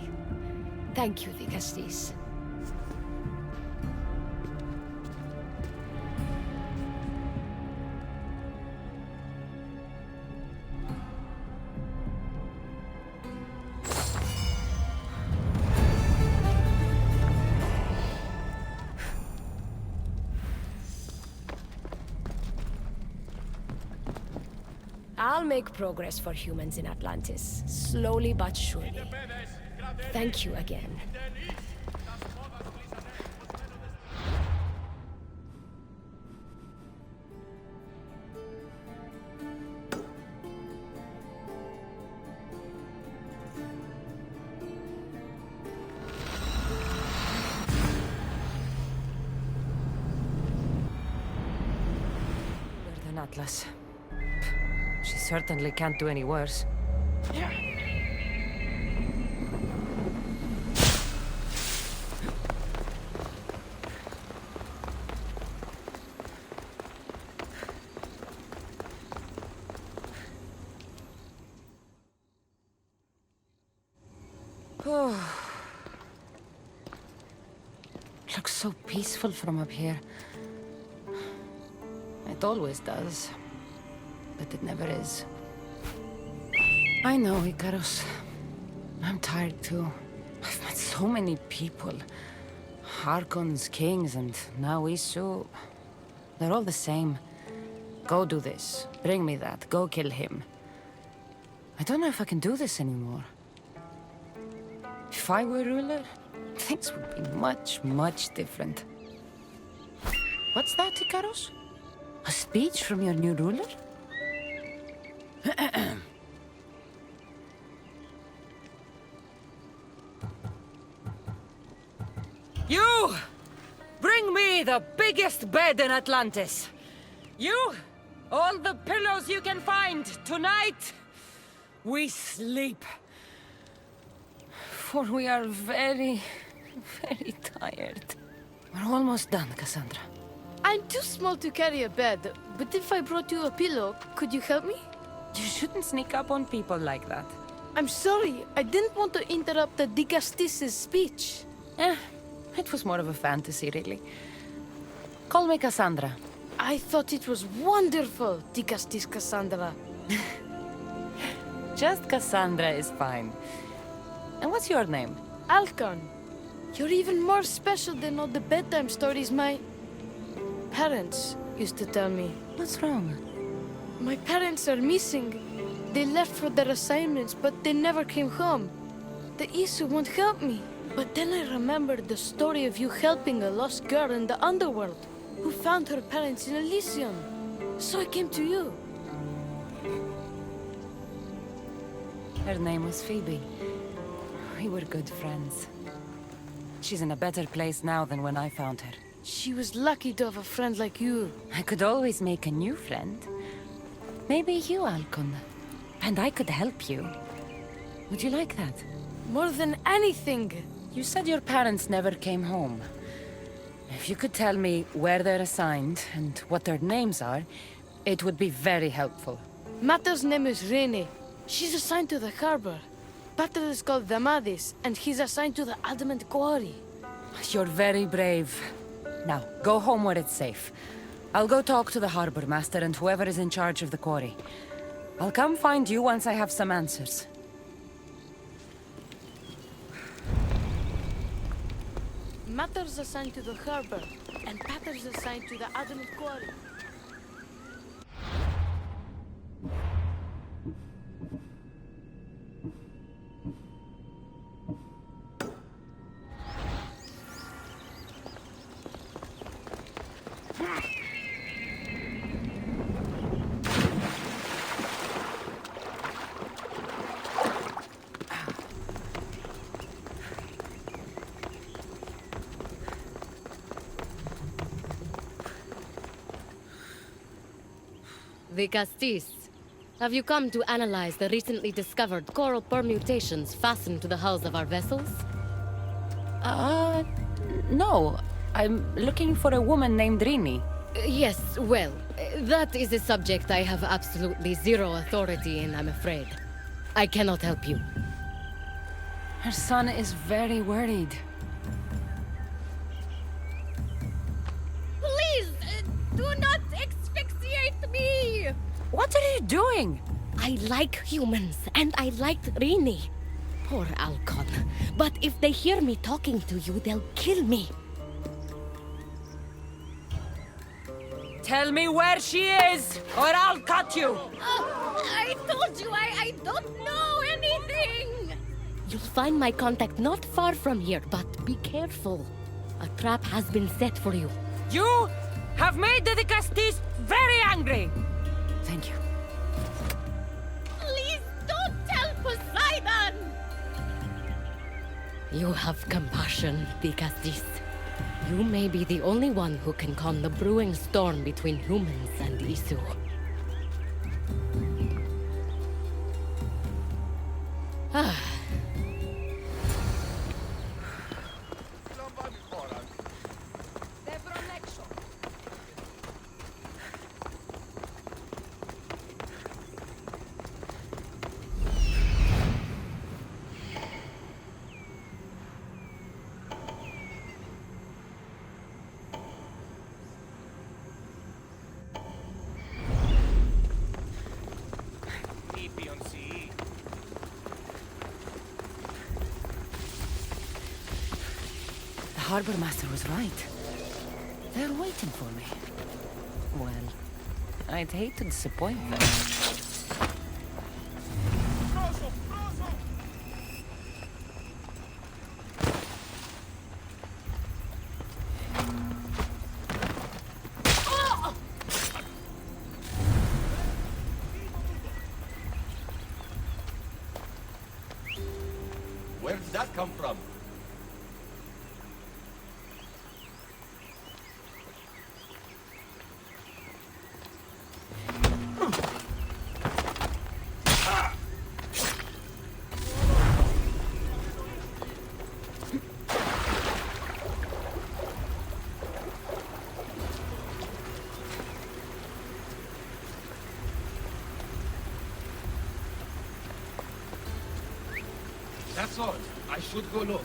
Thank you, Dicastis. I'll make progress for humans in Atlantis, slowly but surely. Thank you again. Better than Atlas. She certainly can't do any worse. Oh. Looks so peaceful from up here. It always does. But it never is. I know, Icarus. I'm tired too. I've met so many people. Archons, kings, and now Isu. They're all the same. Go do this. Bring me that. Go kill him. I don't know if I can do this anymore. If I were ruler, things would be much, much different. What's that, Icarus? A speech from your new ruler? You! Bring me the biggest bed in Atlantis! You! All the pillows you can find! Tonight, we sleep. For we are very, very tired. We're almost done, Cassandra. I'm too small to carry a bed, but if I brought you a pillow, could you help me? You shouldn't sneak up on people like that. I'm sorry, I didn't want to interrupt the Dicastis' speech. It was more of a fantasy, really. Call me Cassandra. I thought it was wonderful, Dicastis Cassandra. Just Cassandra is fine. And what's your name? Alcon. You're even more special than all the bedtime stories my parents used to tell me. What's wrong? My parents are missing. They left for their assignments, but they never came home. The Isu won't help me. But then I remembered the story of you helping a lost girl in the underworld, who found her parents in Elysium. So I came to you. Her name was Phoebe. We were good friends. She's in a better place now than when I found her. She was lucky to have a friend like you. I could always make a new friend. Maybe you, Alcon. And I could help you. Would you like that? More than anything. You said your parents never came home. If you could tell me where they're assigned and what their names are, it would be very helpful. Mata's name is Rene. She's assigned to the harbor. Pater is called Damadis, and he's assigned to the Adamant Quarry. You're very brave. Now, go home where it's safe. I'll go talk to the harbor master and whoever is in charge of the quarry. I'll come find you once I have some answers. Mater's assigned to the harbor, and Pater's assigned to the Adamant Quarry. Dicastis, have you come to analyze the recently discovered coral permutations fastened to the hulls of our vessels? No. I'm looking for a woman named Rini. Yes, well, that is a subject I have absolutely zero authority in, I'm afraid. I cannot help you. Her son is very worried. Please, do not asphyxiate me! What are you doing? I like humans, and I liked Rini. Poor Alcon. But if they hear me talking to you, they'll kill me. Tell me where she is, or I'll cut you! Oh, I told you I don't know anything! You'll find my contact not far from here, but be careful. A trap has been set for you. You have made the Castis very angry! Thank you. Please don't tell Poseidon! You have compassion, Dicastis. You may be the only one who can calm the brewing storm between humans and Isu. Ah. The harbor master was right. They're waiting for me. Well, I'd hate to disappoint them. Where did that come from? That's all. I should go look.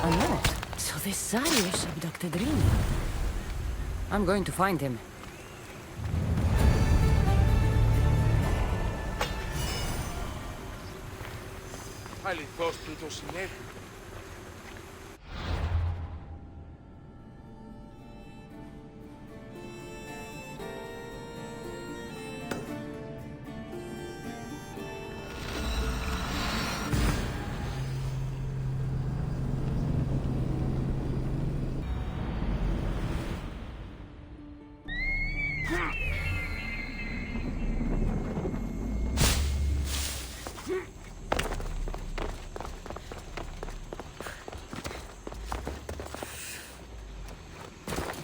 A note. So this Zarius abducted Rini. I'm going to find him. Πάλι δώσ' του το συνέβη.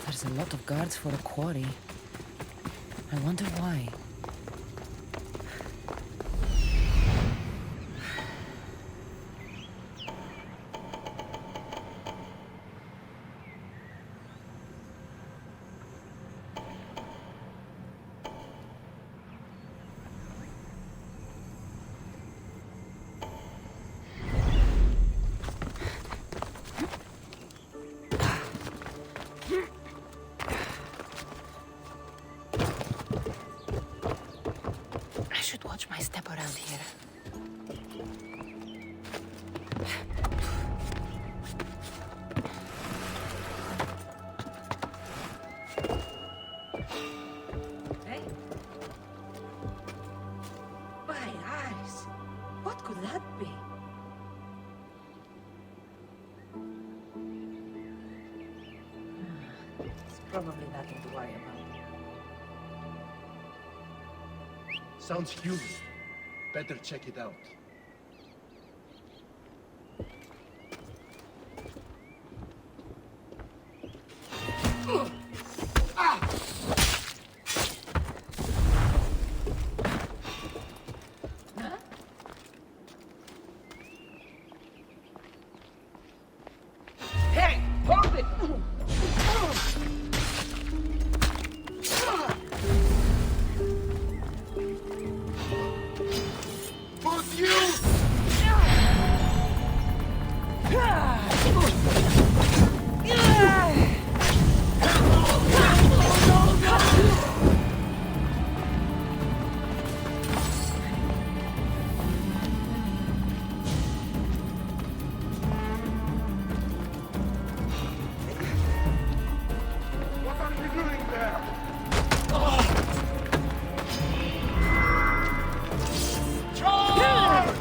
There's a lot of guards for a quarry. I wonder why. I should watch my step around here. Hey. My eyes. What could that be? Probably nothing to worry about. Sounds human. Better check it out. Hey! Hold it! What are you doing there? Charge!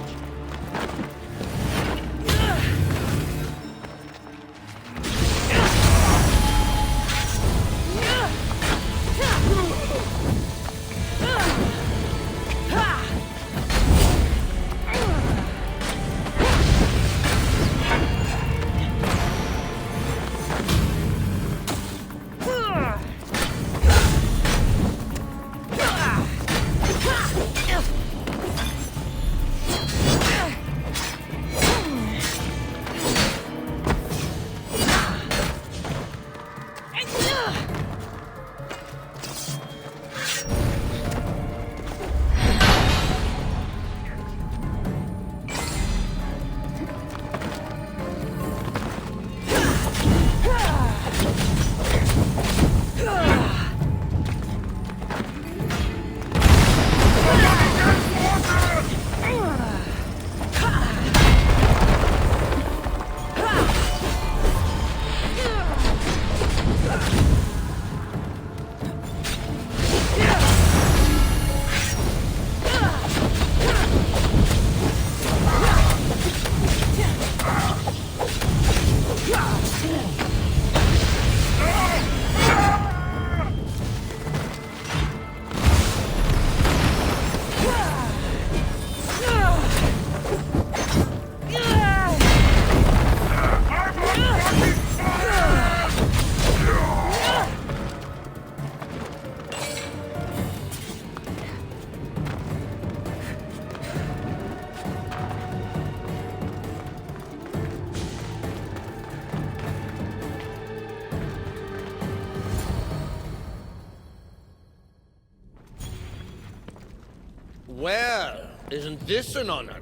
Well, isn't this an honor?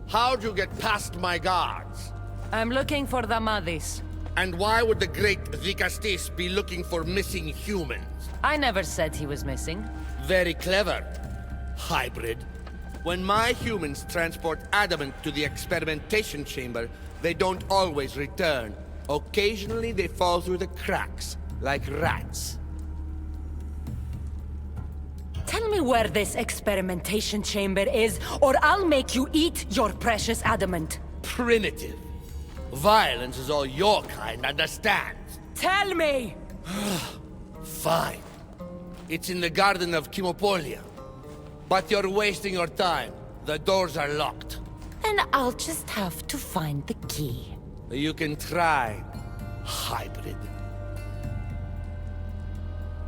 How'd you get past my guards? I'm looking for the Madis. And why would the great Vikastis be looking for missing humans? I never said he was missing. Very clever. Hybrid. When my humans transport adamant to the experimentation chamber, they don't always return. Occasionally they fall through the cracks, like rats. Tell me where this experimentation chamber is, or I'll make you eat your precious adamant. Primitive. Violence is all your kind understands. Tell me! Fine. It's in the garden of Kimopolia. But you're wasting your time. The doors are locked. Then I'll just have to find the key. You can try, hybrid.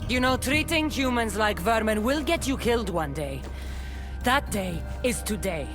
You know, treating humans like vermin will get you killed one day. That day is today.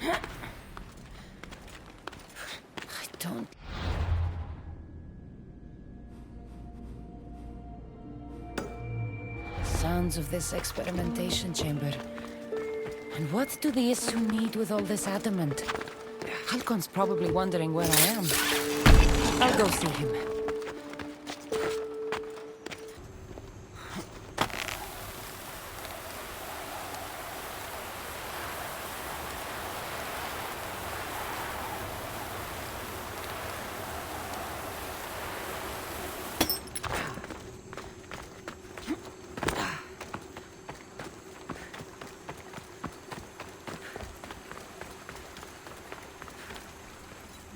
I don't... Sounds of this experimentation chamber. And what do the Issue need with all this adamant? Halcon's probably wondering where I am. I'll go see him.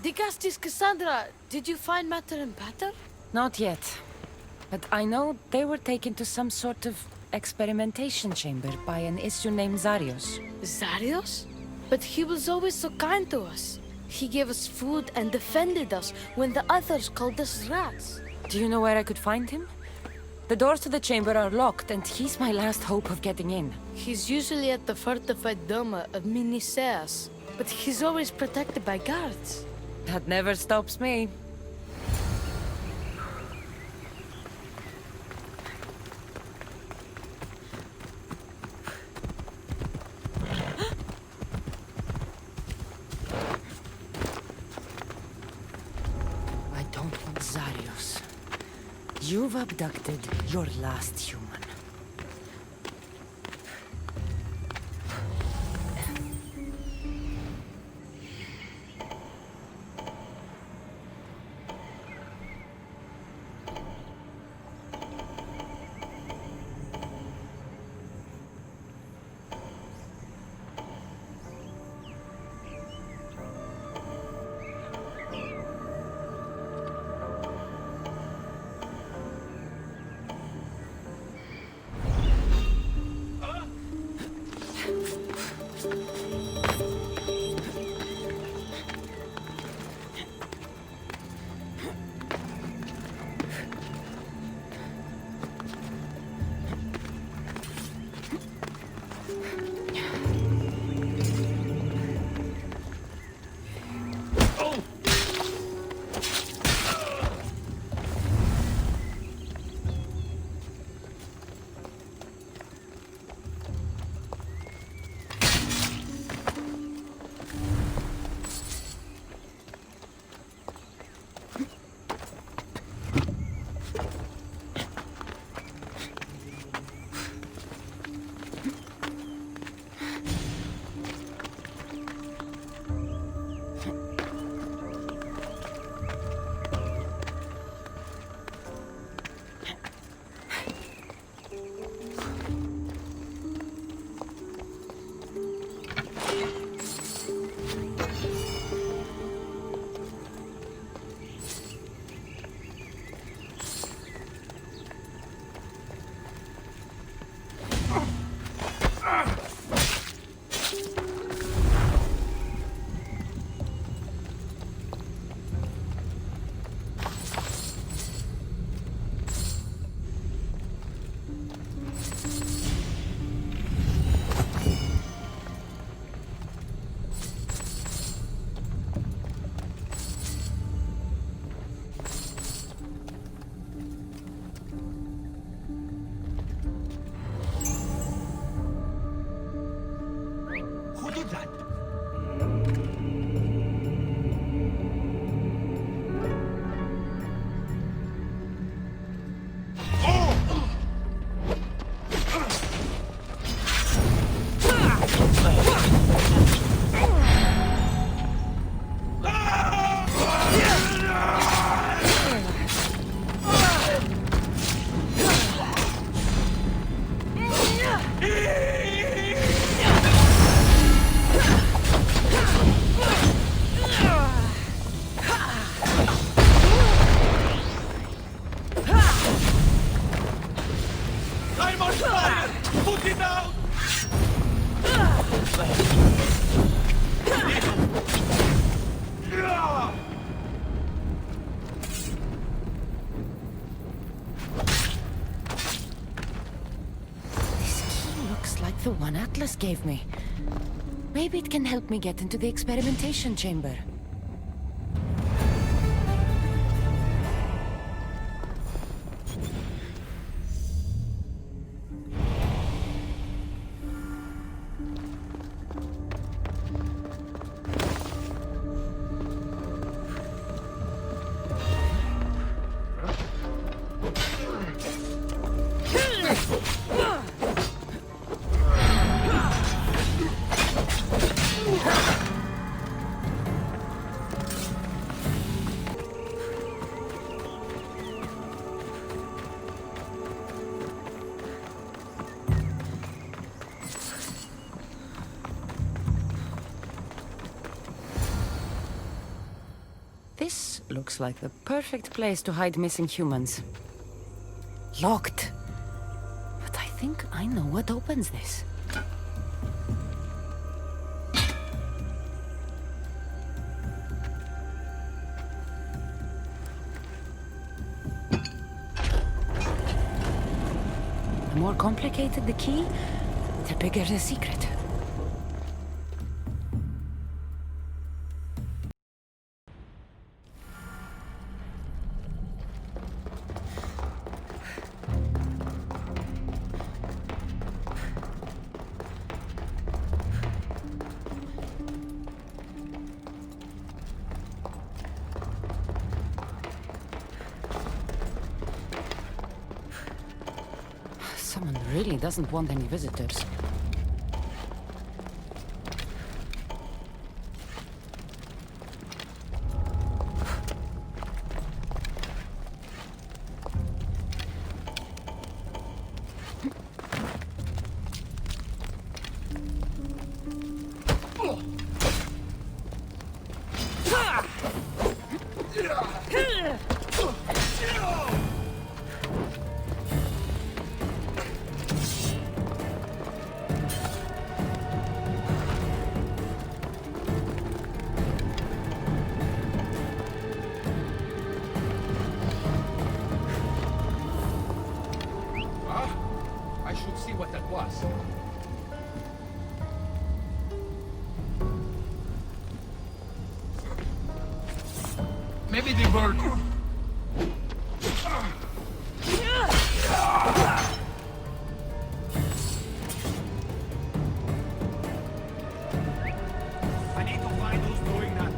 Digastis Cassandra, did you find Matter and Pater? Not yet. But I know they were taken to some sort of experimentation chamber by an Issue named Zarios. Zarios? But he was always so kind to us. He gave us food and defended us when the others called us rats. Do you know where I could find him? The doors to the chamber are locked, and he's my last hope of getting in. He's usually at the fortified Doma of Miniseas, but he's always protected by guards. That never stops me. I don't want Zarios. You've abducted your last human. The one Atlas gave me. Maybe it can help me get into the experimentation chamber. This looks like the perfect place to hide missing humans. Locked. But I think I know what opens this. The more complicated the key, the bigger the secret. Someone really doesn't want any visitors. See what that was. Maybe the bird. I need to find who's doing that.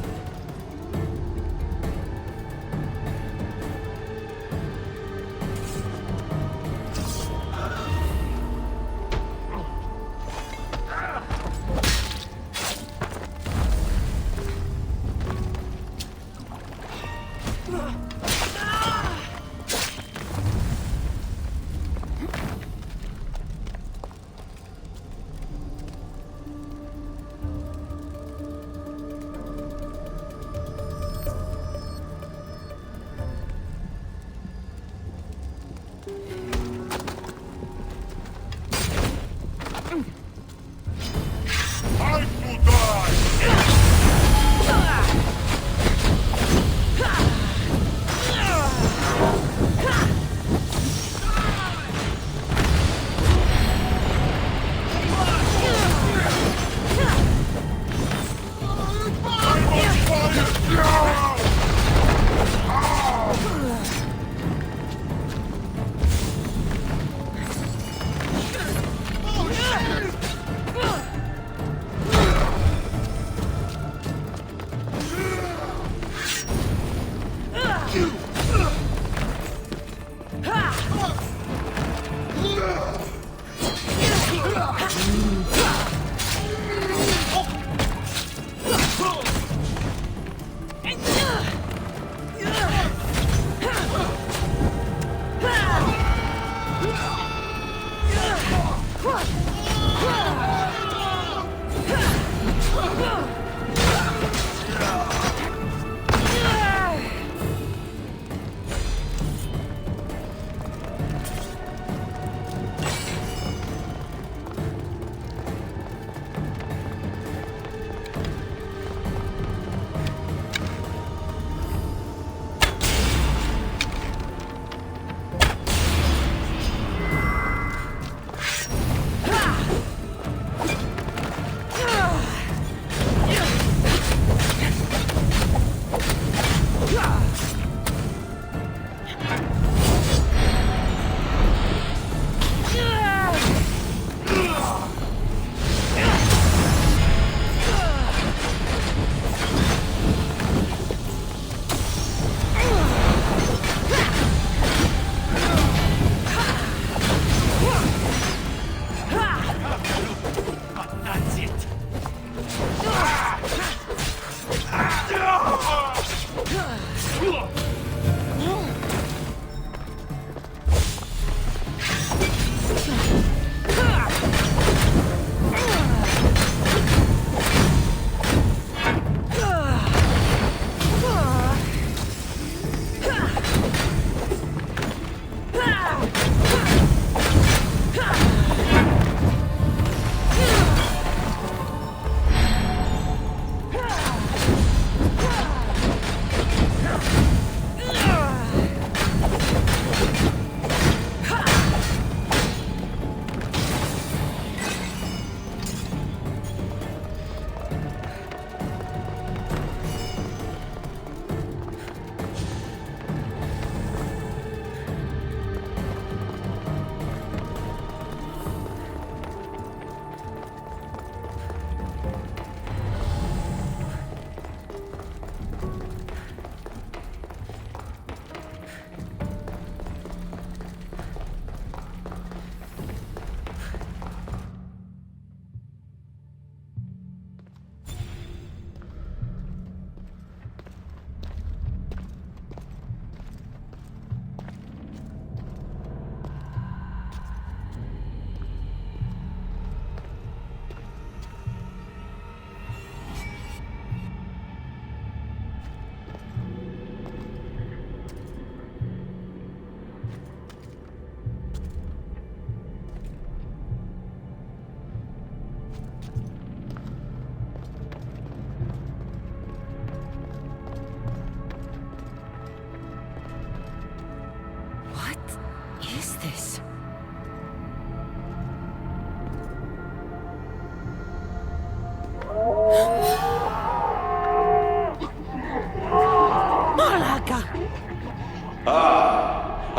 Ugh.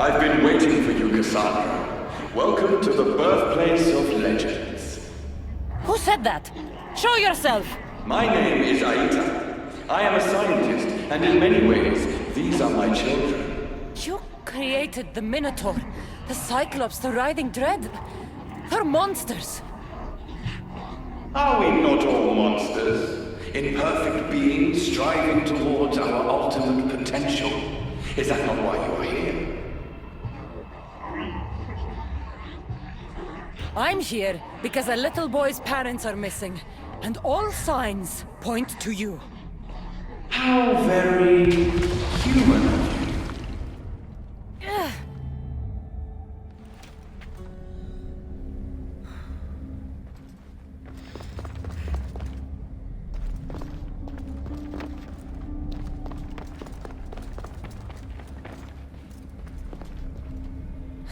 I've been waiting for you, Cassandra. Welcome to the birthplace of legends. Who said that? Show yourself! My name is Aita. I am a scientist, and in many ways, these are my children. You created the Minotaur, the Cyclops, the Riding Dread. They're monsters. Are we not all monsters? Imperfect beings striving towards our ultimate potential. Is that not why you are here? I'm here because a little boy's parents are missing, and all signs point to you. How very human of you.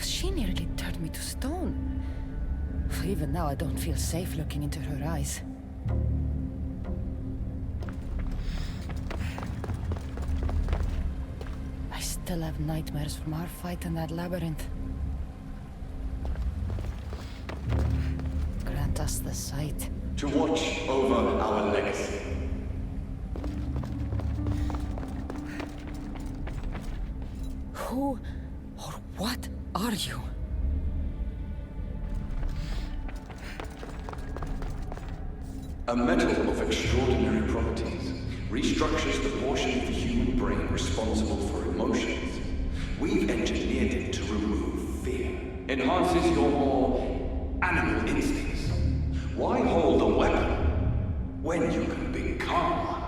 She nearly turned me to stone. Even now, I don't feel safe looking into her eyes. I still have nightmares from our fight in that labyrinth. Grant us the sight. To watch over our legacy. Who or what are you? A metal of extraordinary properties restructures the portion of the human brain responsible for emotions. We've engineered it to remove fear. Enhances your more animal instincts. Why hold a weapon when you can become one?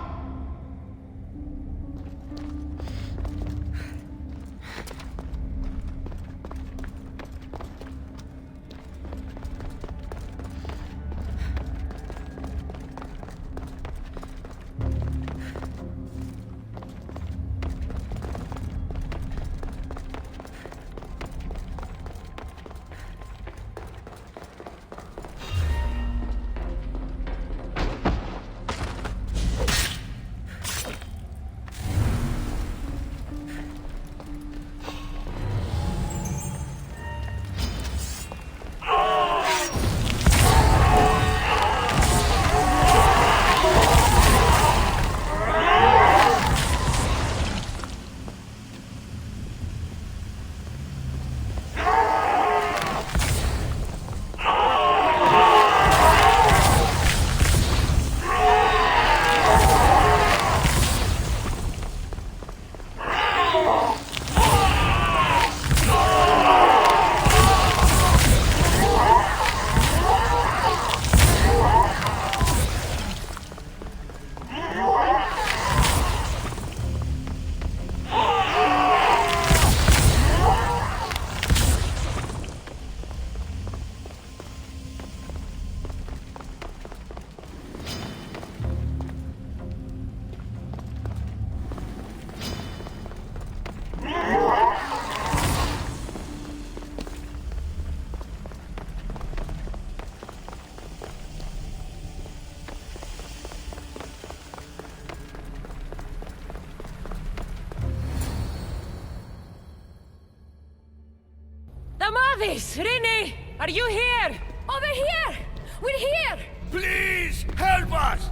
Damavis! Rini! Are you here? Over here! We're here! Please, help us!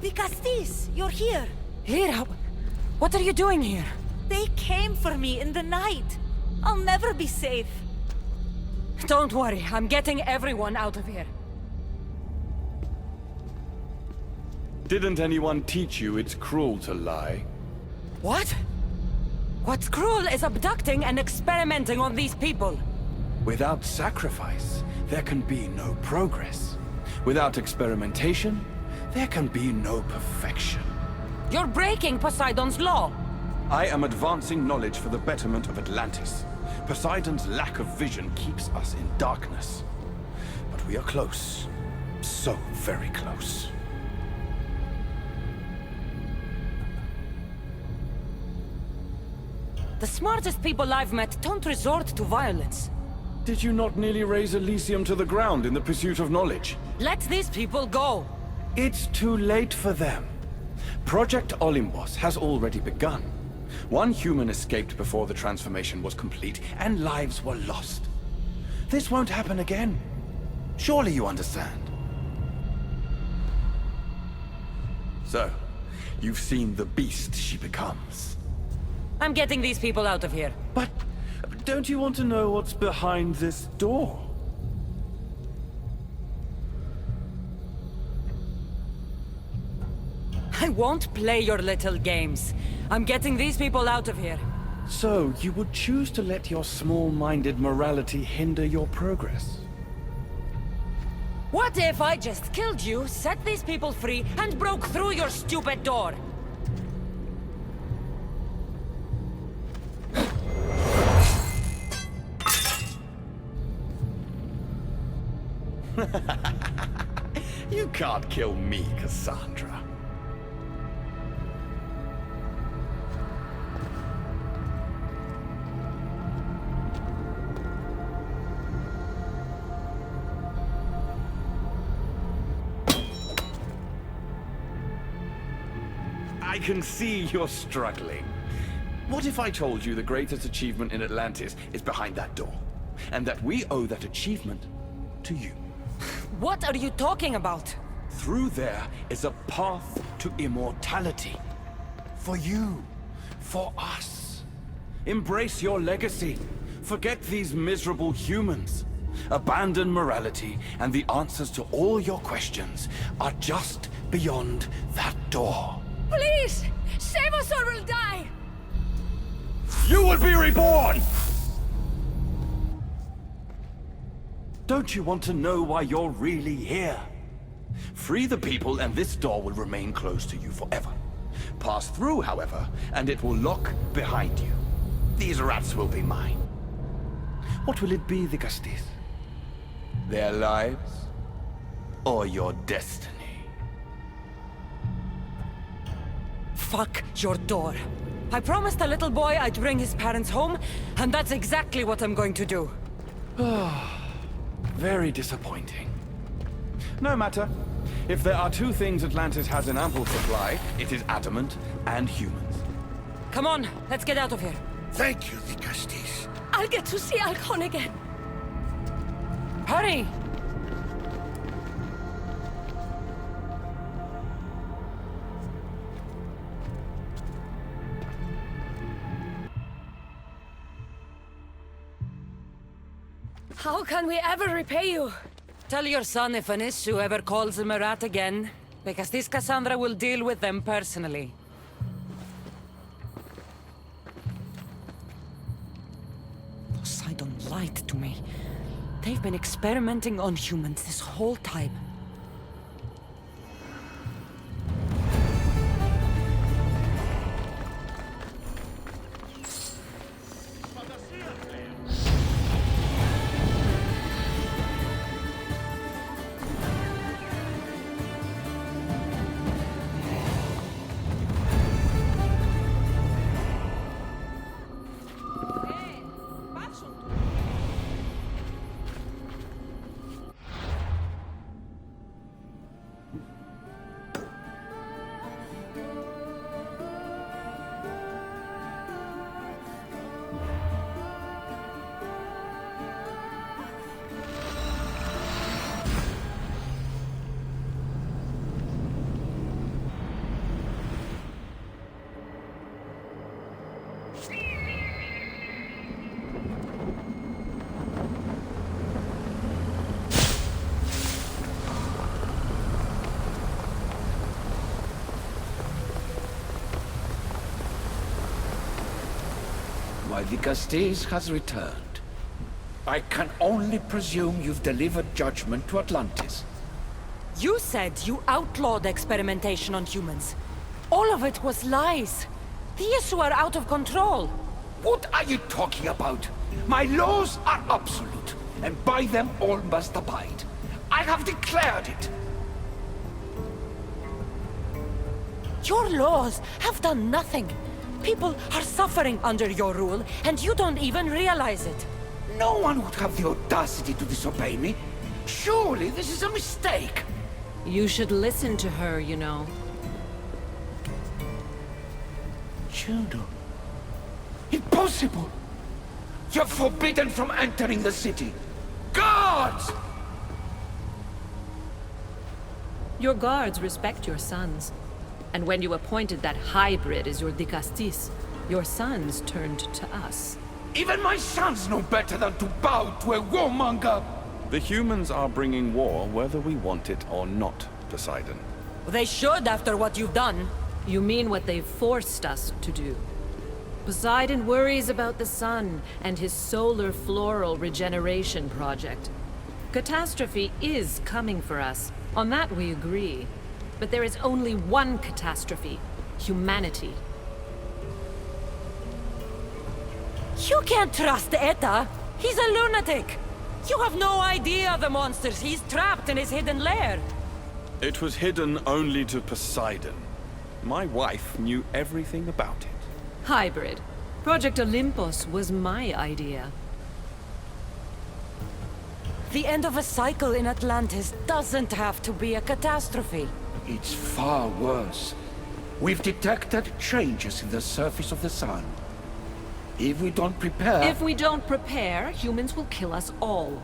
Vicastis, you're here. Here? What are you doing here? They came for me in the night. I'll never be safe. Don't worry, I'm getting everyone out of here. Didn't anyone teach you it's cruel to lie? What? What's cruel is abducting and experimenting on these people. Without sacrifice, there can be no progress. Without experimentation, there can be no perfection. You're breaking Poseidon's law. I am advancing knowledge for the betterment of Atlantis. Poseidon's lack of vision keeps us in darkness. But we are close. So very close. The smartest people I've met don't resort to violence. Did you not nearly raise Elysium to the ground in the pursuit of knowledge? Let these people go. It's too late for them. Project Olympus has already begun. One human escaped before the transformation was complete, and lives were lost. This won't happen again. Surely you understand. So, you've seen the beast she becomes. I'm getting these people out of here. But don't you want to know what's behind this door? I won't play your little games. I'm getting these people out of here. So, you would choose to let your small-minded morality hinder your progress? What if I just killed you, set these people free, and broke through your stupid door? You can't kill me, Cassandra. I can see you're struggling. What if I told you the greatest achievement in Atlantis is behind that door? And that we owe that achievement to you? What are you talking about? Through there is a path to immortality. For you. For us. Embrace your legacy. Forget these miserable humans. Abandon morality, and the answers to all your questions are just beyond that door. Please! Save us or we'll die! You will be reborn! Don't you want to know why you're really here? Free the people and this door will remain closed to you forever. Pass through, however, and it will lock behind you. These rats will be mine. What will it be, the Castis? Their lives? Or your destiny? Fuck your door. I promised the little boy I'd bring his parents home, and that's exactly what I'm going to do. Very disappointing. No matter. If there are two things Atlantis has in ample supply, it is adamant and humans. Come on, let's get out of here. Thank you, the Castis. I'll get to see Alcon again. Hurry! How can we ever repay you? Tell your son if an issue ever calls him a rat again, because this Cassandra will deal with them personally. Poseidon lied to me. They've been experimenting on humans this whole time. Why, the Castes has returned. I can only presume you've delivered judgment to Atlantis. You said you outlawed experimentation on humans. All of it was lies. The issue are out of control. What are you talking about? My laws are absolute, and by them all must abide. I have declared it. Your laws have done nothing. People are suffering under your rule, and you don't even realize it. No one would have the audacity to disobey me. Surely this is a mistake. You should listen to her, you know. Juno, Impossible! You're forbidden from entering the city! Guards! Your guards respect your sons. And when you appointed that hybrid as your dicastis, your sons turned to us. Even my sons know better than to bow to a warmonger! The humans are bringing war whether we want it or not, Poseidon. They should after what you've done. You mean what they've forced us to do. Poseidon worries about the sun and his solar floral regeneration project. Catastrophe is coming for us. On that we agree. But there is only one catastrophe: humanity. You can't trust Eta. He's a lunatic. You have no idea the monsters he's trapped in his hidden lair. It was hidden only to Poseidon. My wife knew everything about it. Hybrid. Project Olympus was my idea. The end of a cycle in Atlantis doesn't have to be a catastrophe. It's far worse. We've detected changes in the surface of the sun. If we don't prepare... If we don't prepare, humans will kill us all.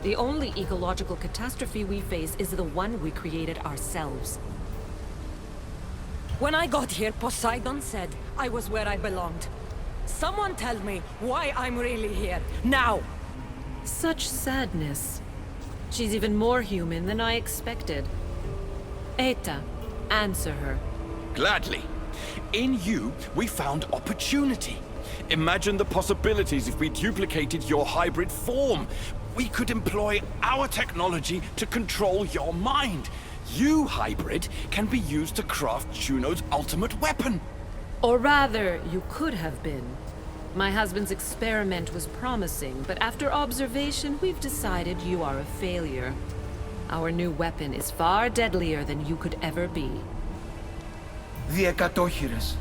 The only ecological catastrophe we face is the one we created ourselves. When I got here, Poseidon said I was where I belonged. Someone tell me why I'm really here, now! Such sadness. She's even more human than I expected. Eta, answer her. Gladly. In you, we found opportunity. Imagine the possibilities if we duplicated your hybrid form. We could employ our technology to control your mind. You, hybrid, can be used to craft Juno's ultimate weapon. Or rather, you could have been. My husband's experiment was promising, but after observation, we've decided you are a failure. Our new weapon is far deadlier than you could ever be. The Ekatochires.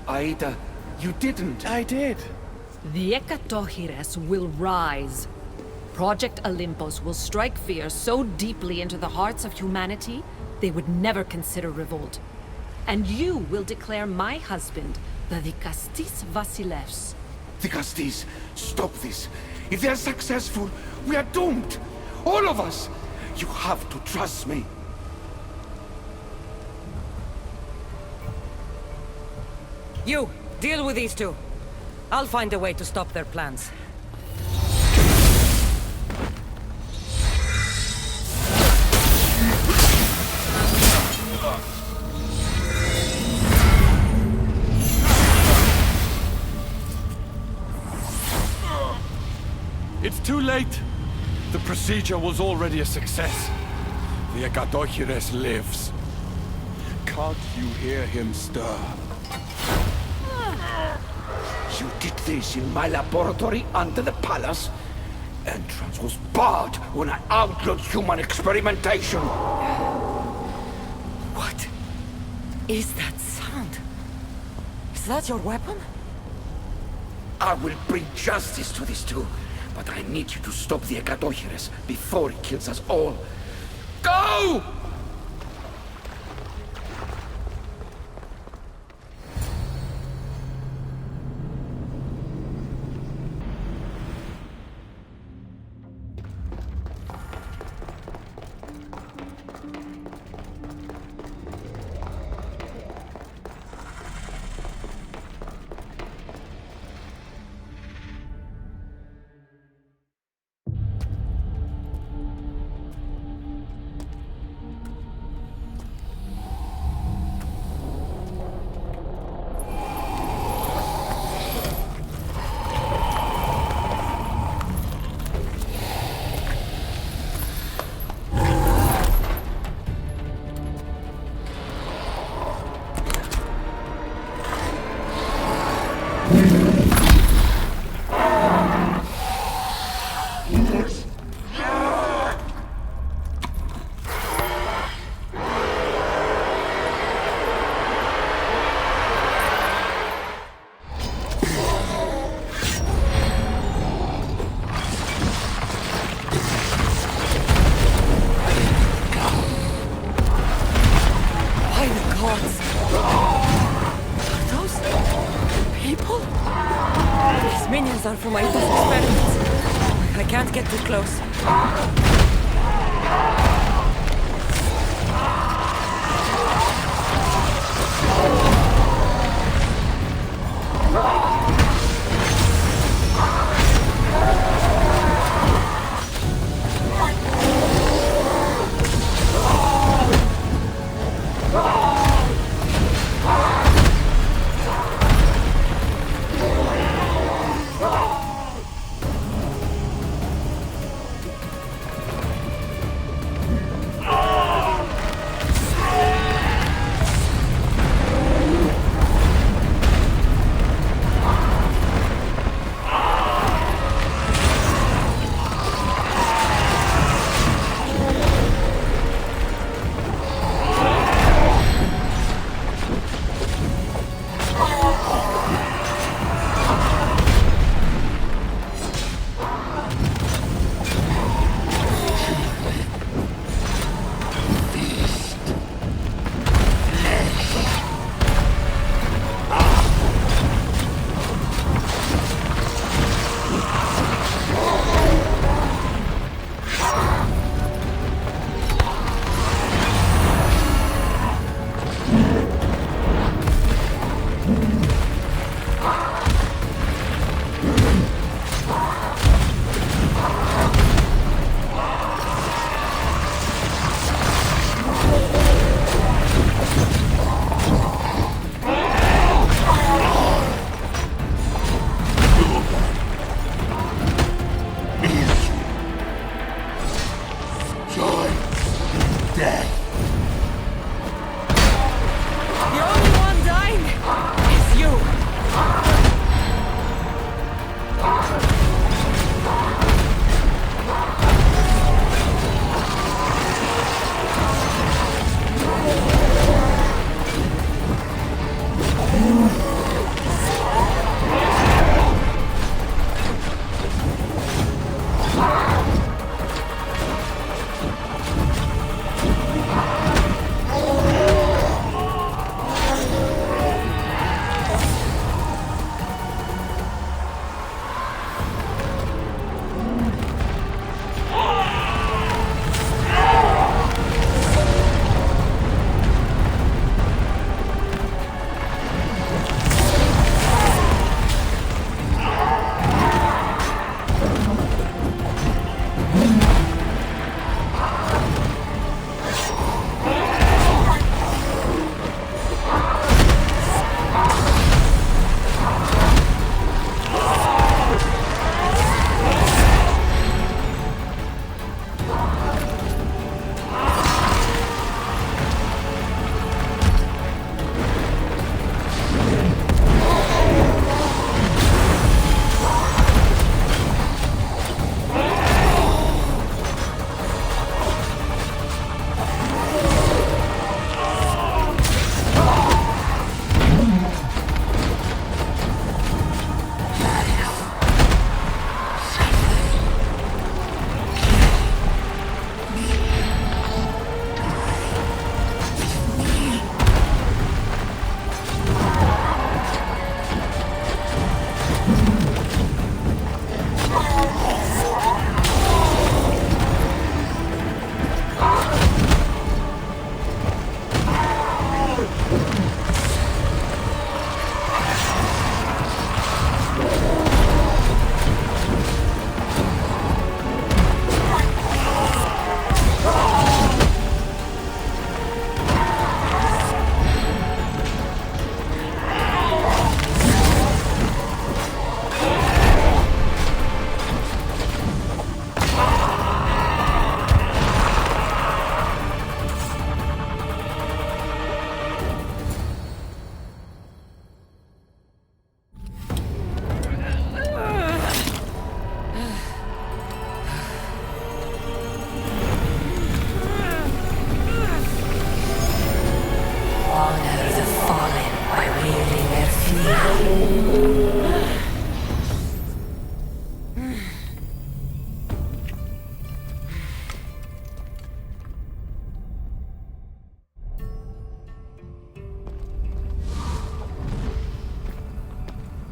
Aida, you didn't. I did. The Ekatochires will rise. Project Olympus will strike fear so deeply into the hearts of humanity, they would never consider revolt. And you will declare my husband the Dikastis Vasilevs. Dikastis, stop this. If they're successful, we are doomed. All of us. You have to trust me. You, deal with these two. I'll find a way to stop their plans. It's too late. The procedure was already a success. The Ekatochires lives. Can't you hear him stir? You did this in my laboratory under the palace. Entrance was barred when I outlawed human experimentation. What is that sound? Is that your weapon? I will bring justice to these two, but I need you to stop the Ekatochires before it kills us all. Go! companions are from Aitos experiments. I can't get too close.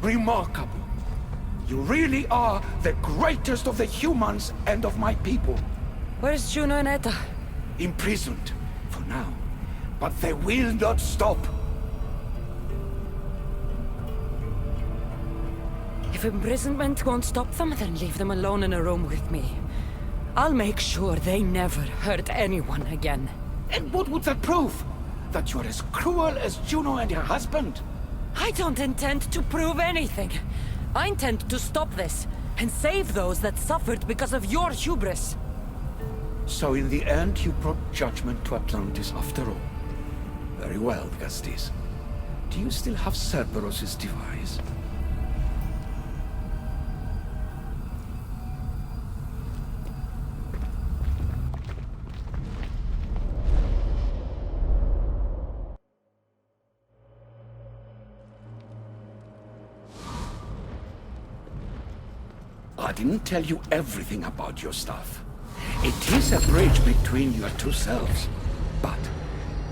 Remarkable. You really are the greatest of the humans and of my people. Where's Juno and Etta? Imprisoned, for now. But they will not stop. If imprisonment won't stop them, then leave them alone in a room with me. I'll make sure they never hurt anyone again. And what would that prove? That you're as cruel as Juno and her husband? I don't intend to prove anything. I intend to stop this, and save those that suffered because of your hubris. So in the end, you brought judgment to Atlantis after all. Very well, Gastis. Do you still have Cerberus' device? I didn't tell you everything about your stuff. It is a bridge between your two selves. But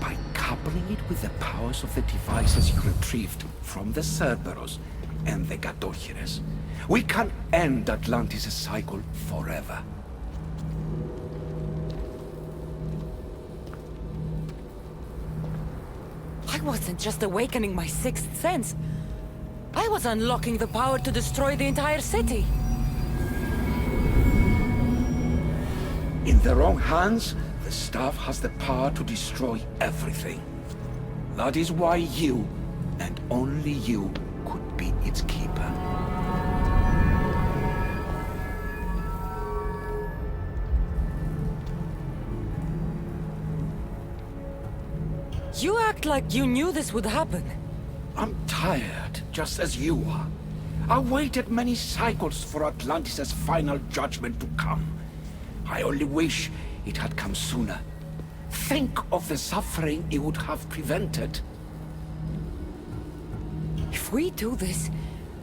by coupling it with the powers of the devices you retrieved from the Cerberus and the Gatochires, we can end Atlantis' cycle forever. I wasn't just awakening my sixth sense. I was unlocking the power to destroy the entire city. In the wrong hands, the staff has the power to destroy everything. That is why you, and only you, could be its keeper. You act like you knew this would happen. I'm tired, just as you are. I waited many cycles for Atlantis' final judgment to come. I only wish it had come sooner. Think of the suffering it would have prevented. If we do this,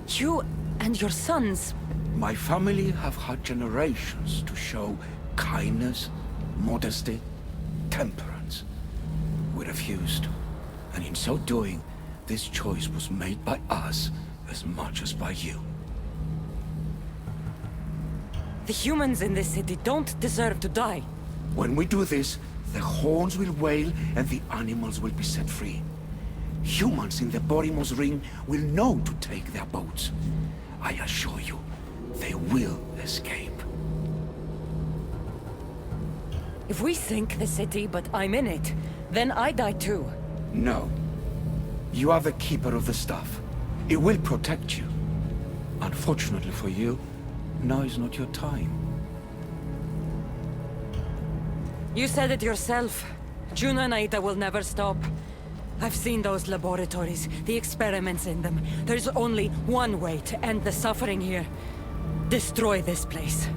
you and your sons... My family have had generations to show kindness, modesty, temperance. We refused, and in so doing, this choice was made by us as much as by you. The humans in this city don't deserve to die. When we do this, the horns will wail and the animals will be set free. Humans in the Borymos Ring will know to take their boats. I assure you, they will escape. If we sink the city, but I'm in it, then I die too. No. You are the keeper of the staff. It will protect you. Unfortunately for you, now is not your time. You said it yourself. Juno and Aida will never stop. I've seen those laboratories, the experiments in them. There's only one way to end the suffering here. Destroy this place.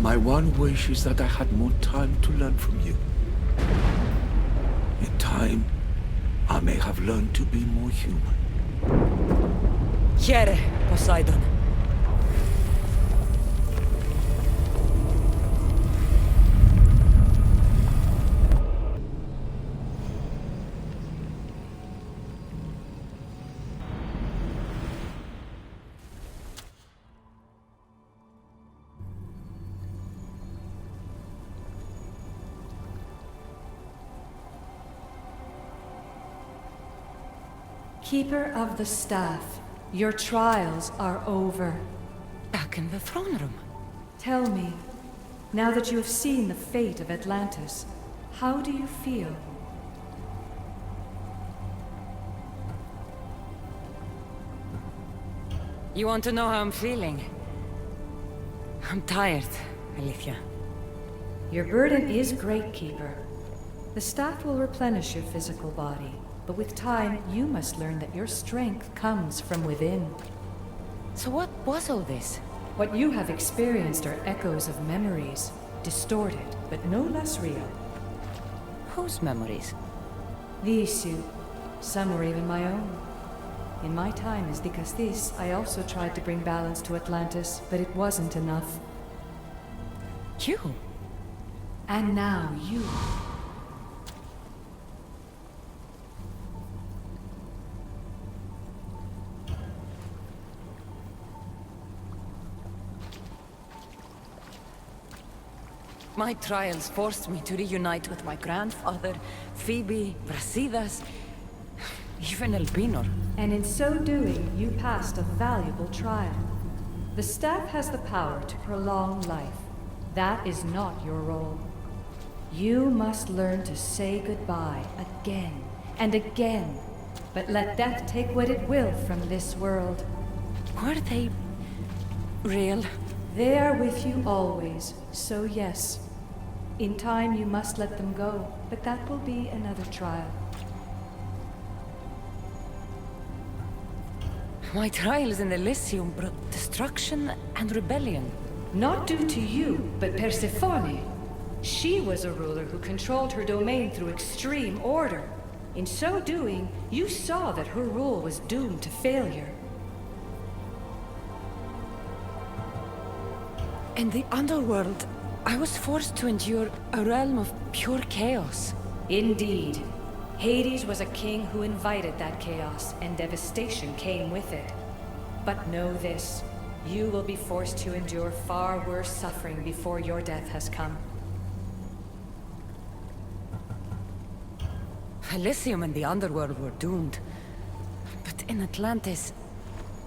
My one wish is that I had more time to learn from you. In time, I may have learned to be more human. Here, Poseidon. Keeper of the Staff, your trials are over. Back in the throne room. Tell me, now that you have seen the fate of Atlantis, how do you feel? You want to know how I'm feeling? I'm tired, Alethea. Your burden is great, Keeper. The staff will replenish your physical body, but with time, you must learn that your strength comes from within. So what was all this? What you have experienced are echoes of memories, distorted, but no less real. Whose memories? These two. Some were even my own. In my time as Dikastis, I also tried to bring balance to Atlantis, but it wasn't enough. You? And now you. My trials forced me to reunite with my grandfather, Phoebe, Brasidas, even Elpinor. And in so doing, you passed a valuable trial. The staff has the power to prolong life. That is not your role. You must learn to say goodbye again and again, but let death take what it will from this world. Were they real? They are with you always, so yes. In time you must let them go, but that will be another trial. My trials in Elysium brought destruction and rebellion. Not due to you, but Persephone. She was a ruler who controlled her domain through extreme order. In so doing, you saw that her rule was doomed to failure. In the underworld, I was forced to endure a realm of pure chaos. Indeed. Hades was a king who invited that chaos, and devastation came with it. But know this, you will be forced to endure far worse suffering before your death has come. Elysium and the underworld were doomed. But in Atlantis,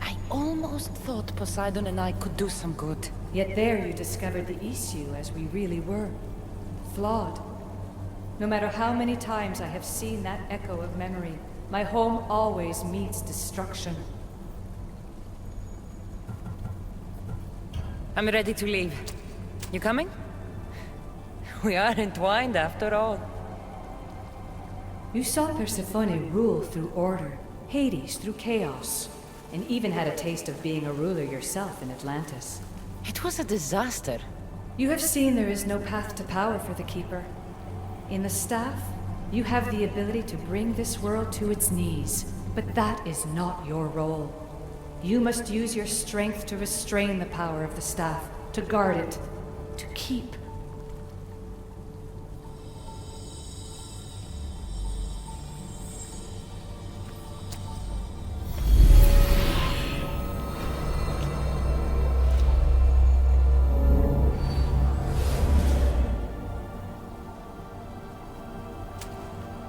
I almost thought Poseidon and I could do some good. Yet there you discovered the issue as we really were. Flawed. No matter how many times I have seen that echo of memory, my home always meets destruction. I'm ready to leave. You coming? We are entwined after all. You saw Persephone rule through order, Hades through chaos, and even had a taste of being a ruler yourself in Atlantis. It was a disaster. You have seen there is no path to power for the Keeper. In the staff, you have the ability to bring this world to its knees, but that is not your role. You must use your strength to restrain the power of the staff, to guard it, to keep.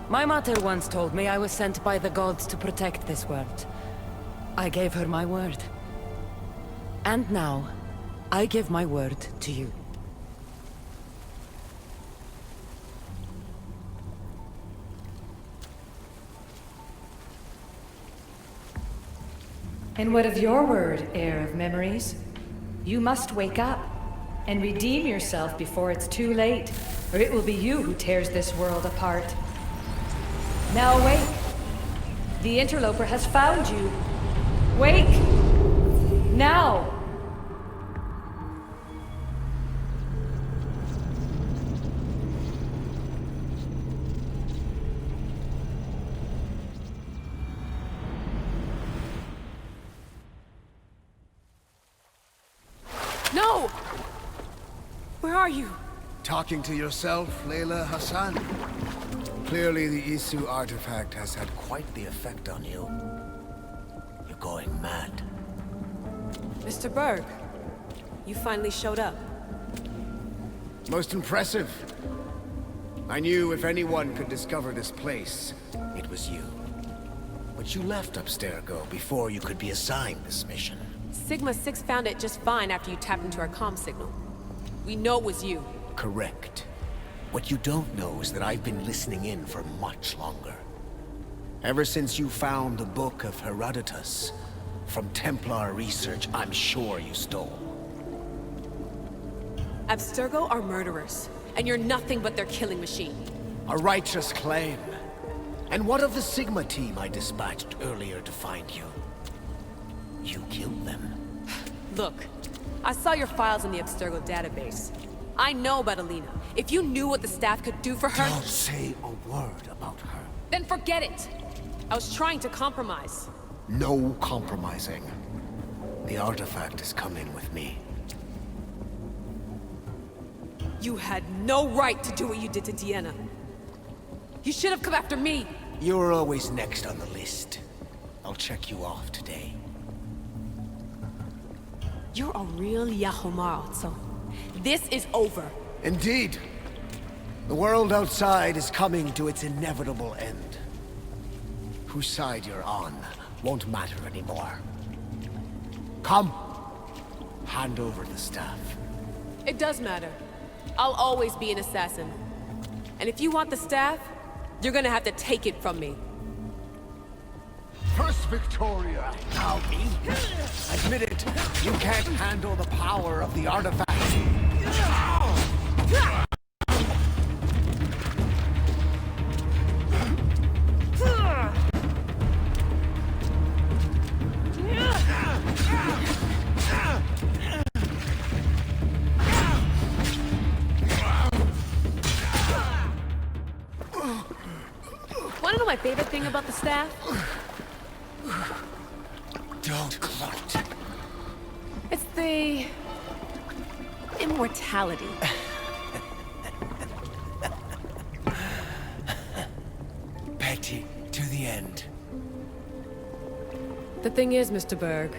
My mother once told me I was sent by the gods to protect this world. I gave her my word. And now, I give my word to you. And what of your word, heir of memories? You must wake up and redeem yourself before it's too late, or it will be you who tears this world apart. Now awake! The interloper has found you! Wake! Now! are you? Talking to yourself, Layla Hassan? Clearly the Isu artifact has had quite the effect on you. You're going mad. Mr. Berg, you finally showed up. Most impressive. I knew if anyone could discover this place, it was you. But you left Abstergo before you could be assigned this mission. Sigma 6 found it just fine after you tapped into our comm signal. We know it was you. Correct. What you don't know is that I've been listening in for much longer. Ever since you found the Book of Herodotus, from Templar research I'm sure you stole. Abstergo are murderers, and you're nothing but their killing machine. A righteous claim. And what of the Sigma team I dispatched earlier to find you? You killed them. Look, I saw your files in the Abstergo database. I know about Alina. If you knew what the staff could do for her... Don't say a word about her. Then forget it! I was trying to compromise. No compromising. The artifact is coming with me. You had no right to do what you did to Deanna. You should have come after me! You're always next on the list. I'll check you off today. You're a real Yahomar, so this is over. Indeed. The world outside is coming to its inevitable end. Whose side you're on won't matter anymore. Come. Hand over the staff. It does matter. I'll always be an assassin. And if you want the staff, you're gonna have to take it from me. First Victoria, now me. Admit it, you can't handle the power of the artifact. Wanna know my favorite thing about the staff? Don't gloat. It's the... immortality. Petty to the end. The thing is, Mr. Berg,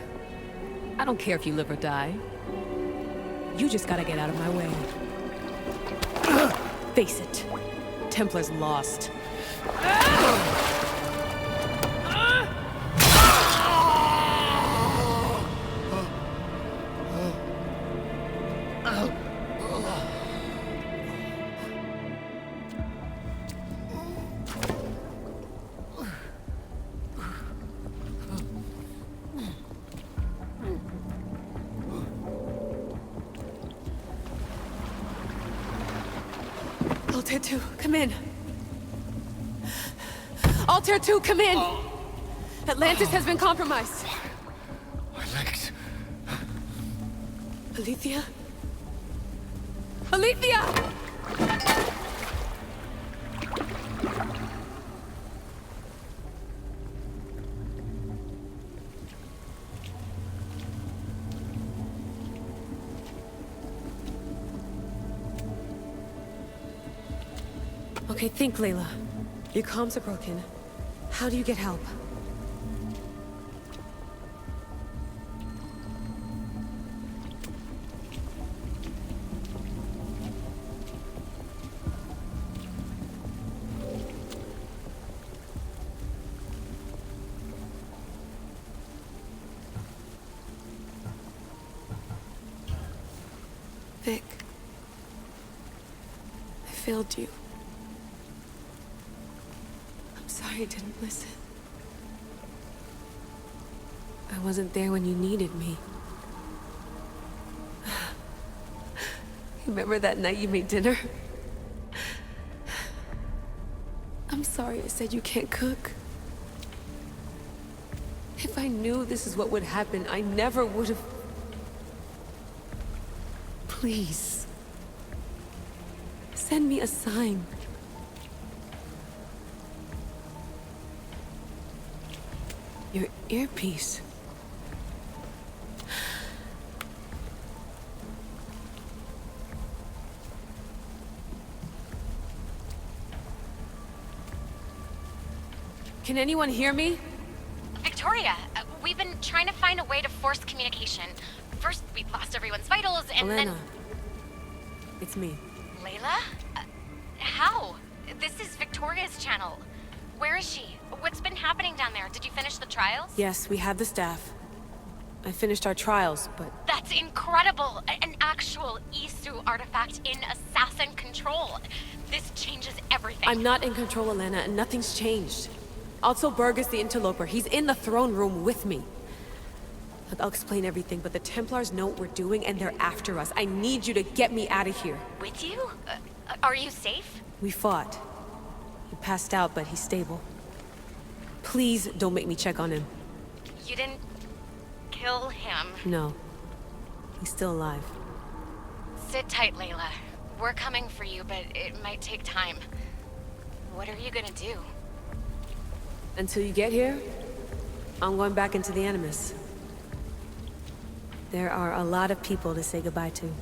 I don't care if you live or die. You just gotta get out of my way. Face it, Templar's lost. Altair 2, come in. Altair 2, come in! Atlantis has been compromised. My legs. Alethea? Alethea! Okay, think, Layla. Your comms are broken. How do you get help? Vic, I failed you. I'm sorry I didn't listen. I wasn't there when you needed me. Remember that night you made dinner? I'm sorry I said you can't cook. If I knew this is what would happen, I never would have... Please. Send me a sign. Your earpiece. Can anyone hear me? Victoria, we've been trying to find a way to force communication. First, we lost everyone's vitals, and Elena. It's me. Layla? How? This is Victoria's channel. Where is she? What's been happening down there? Did you finish the trials? Yes, we have the staff. I finished our trials, but... That's incredible! An actual Isu artifact in assassin control. This changes everything. I'm not in control, Elena, and nothing's changed. Also, Burgess the Interloper, he's in the throne room with me. Look, I'll explain everything, but the Templars know what we're doing, and they're after us. I need you to get me out of here. With you? Are you safe? We fought. He passed out, but he's stable. Please don't make me check on him. You didn't... kill him? No. He's still alive. Sit tight, Layla. We're coming for you, but it might take time. What are you gonna do? Until you get here, I'm going back into the Animus. There are a lot of people to say goodbye to.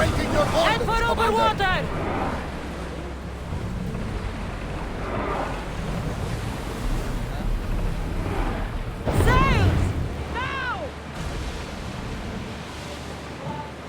Awaiting your orders, Head for open Commander. water!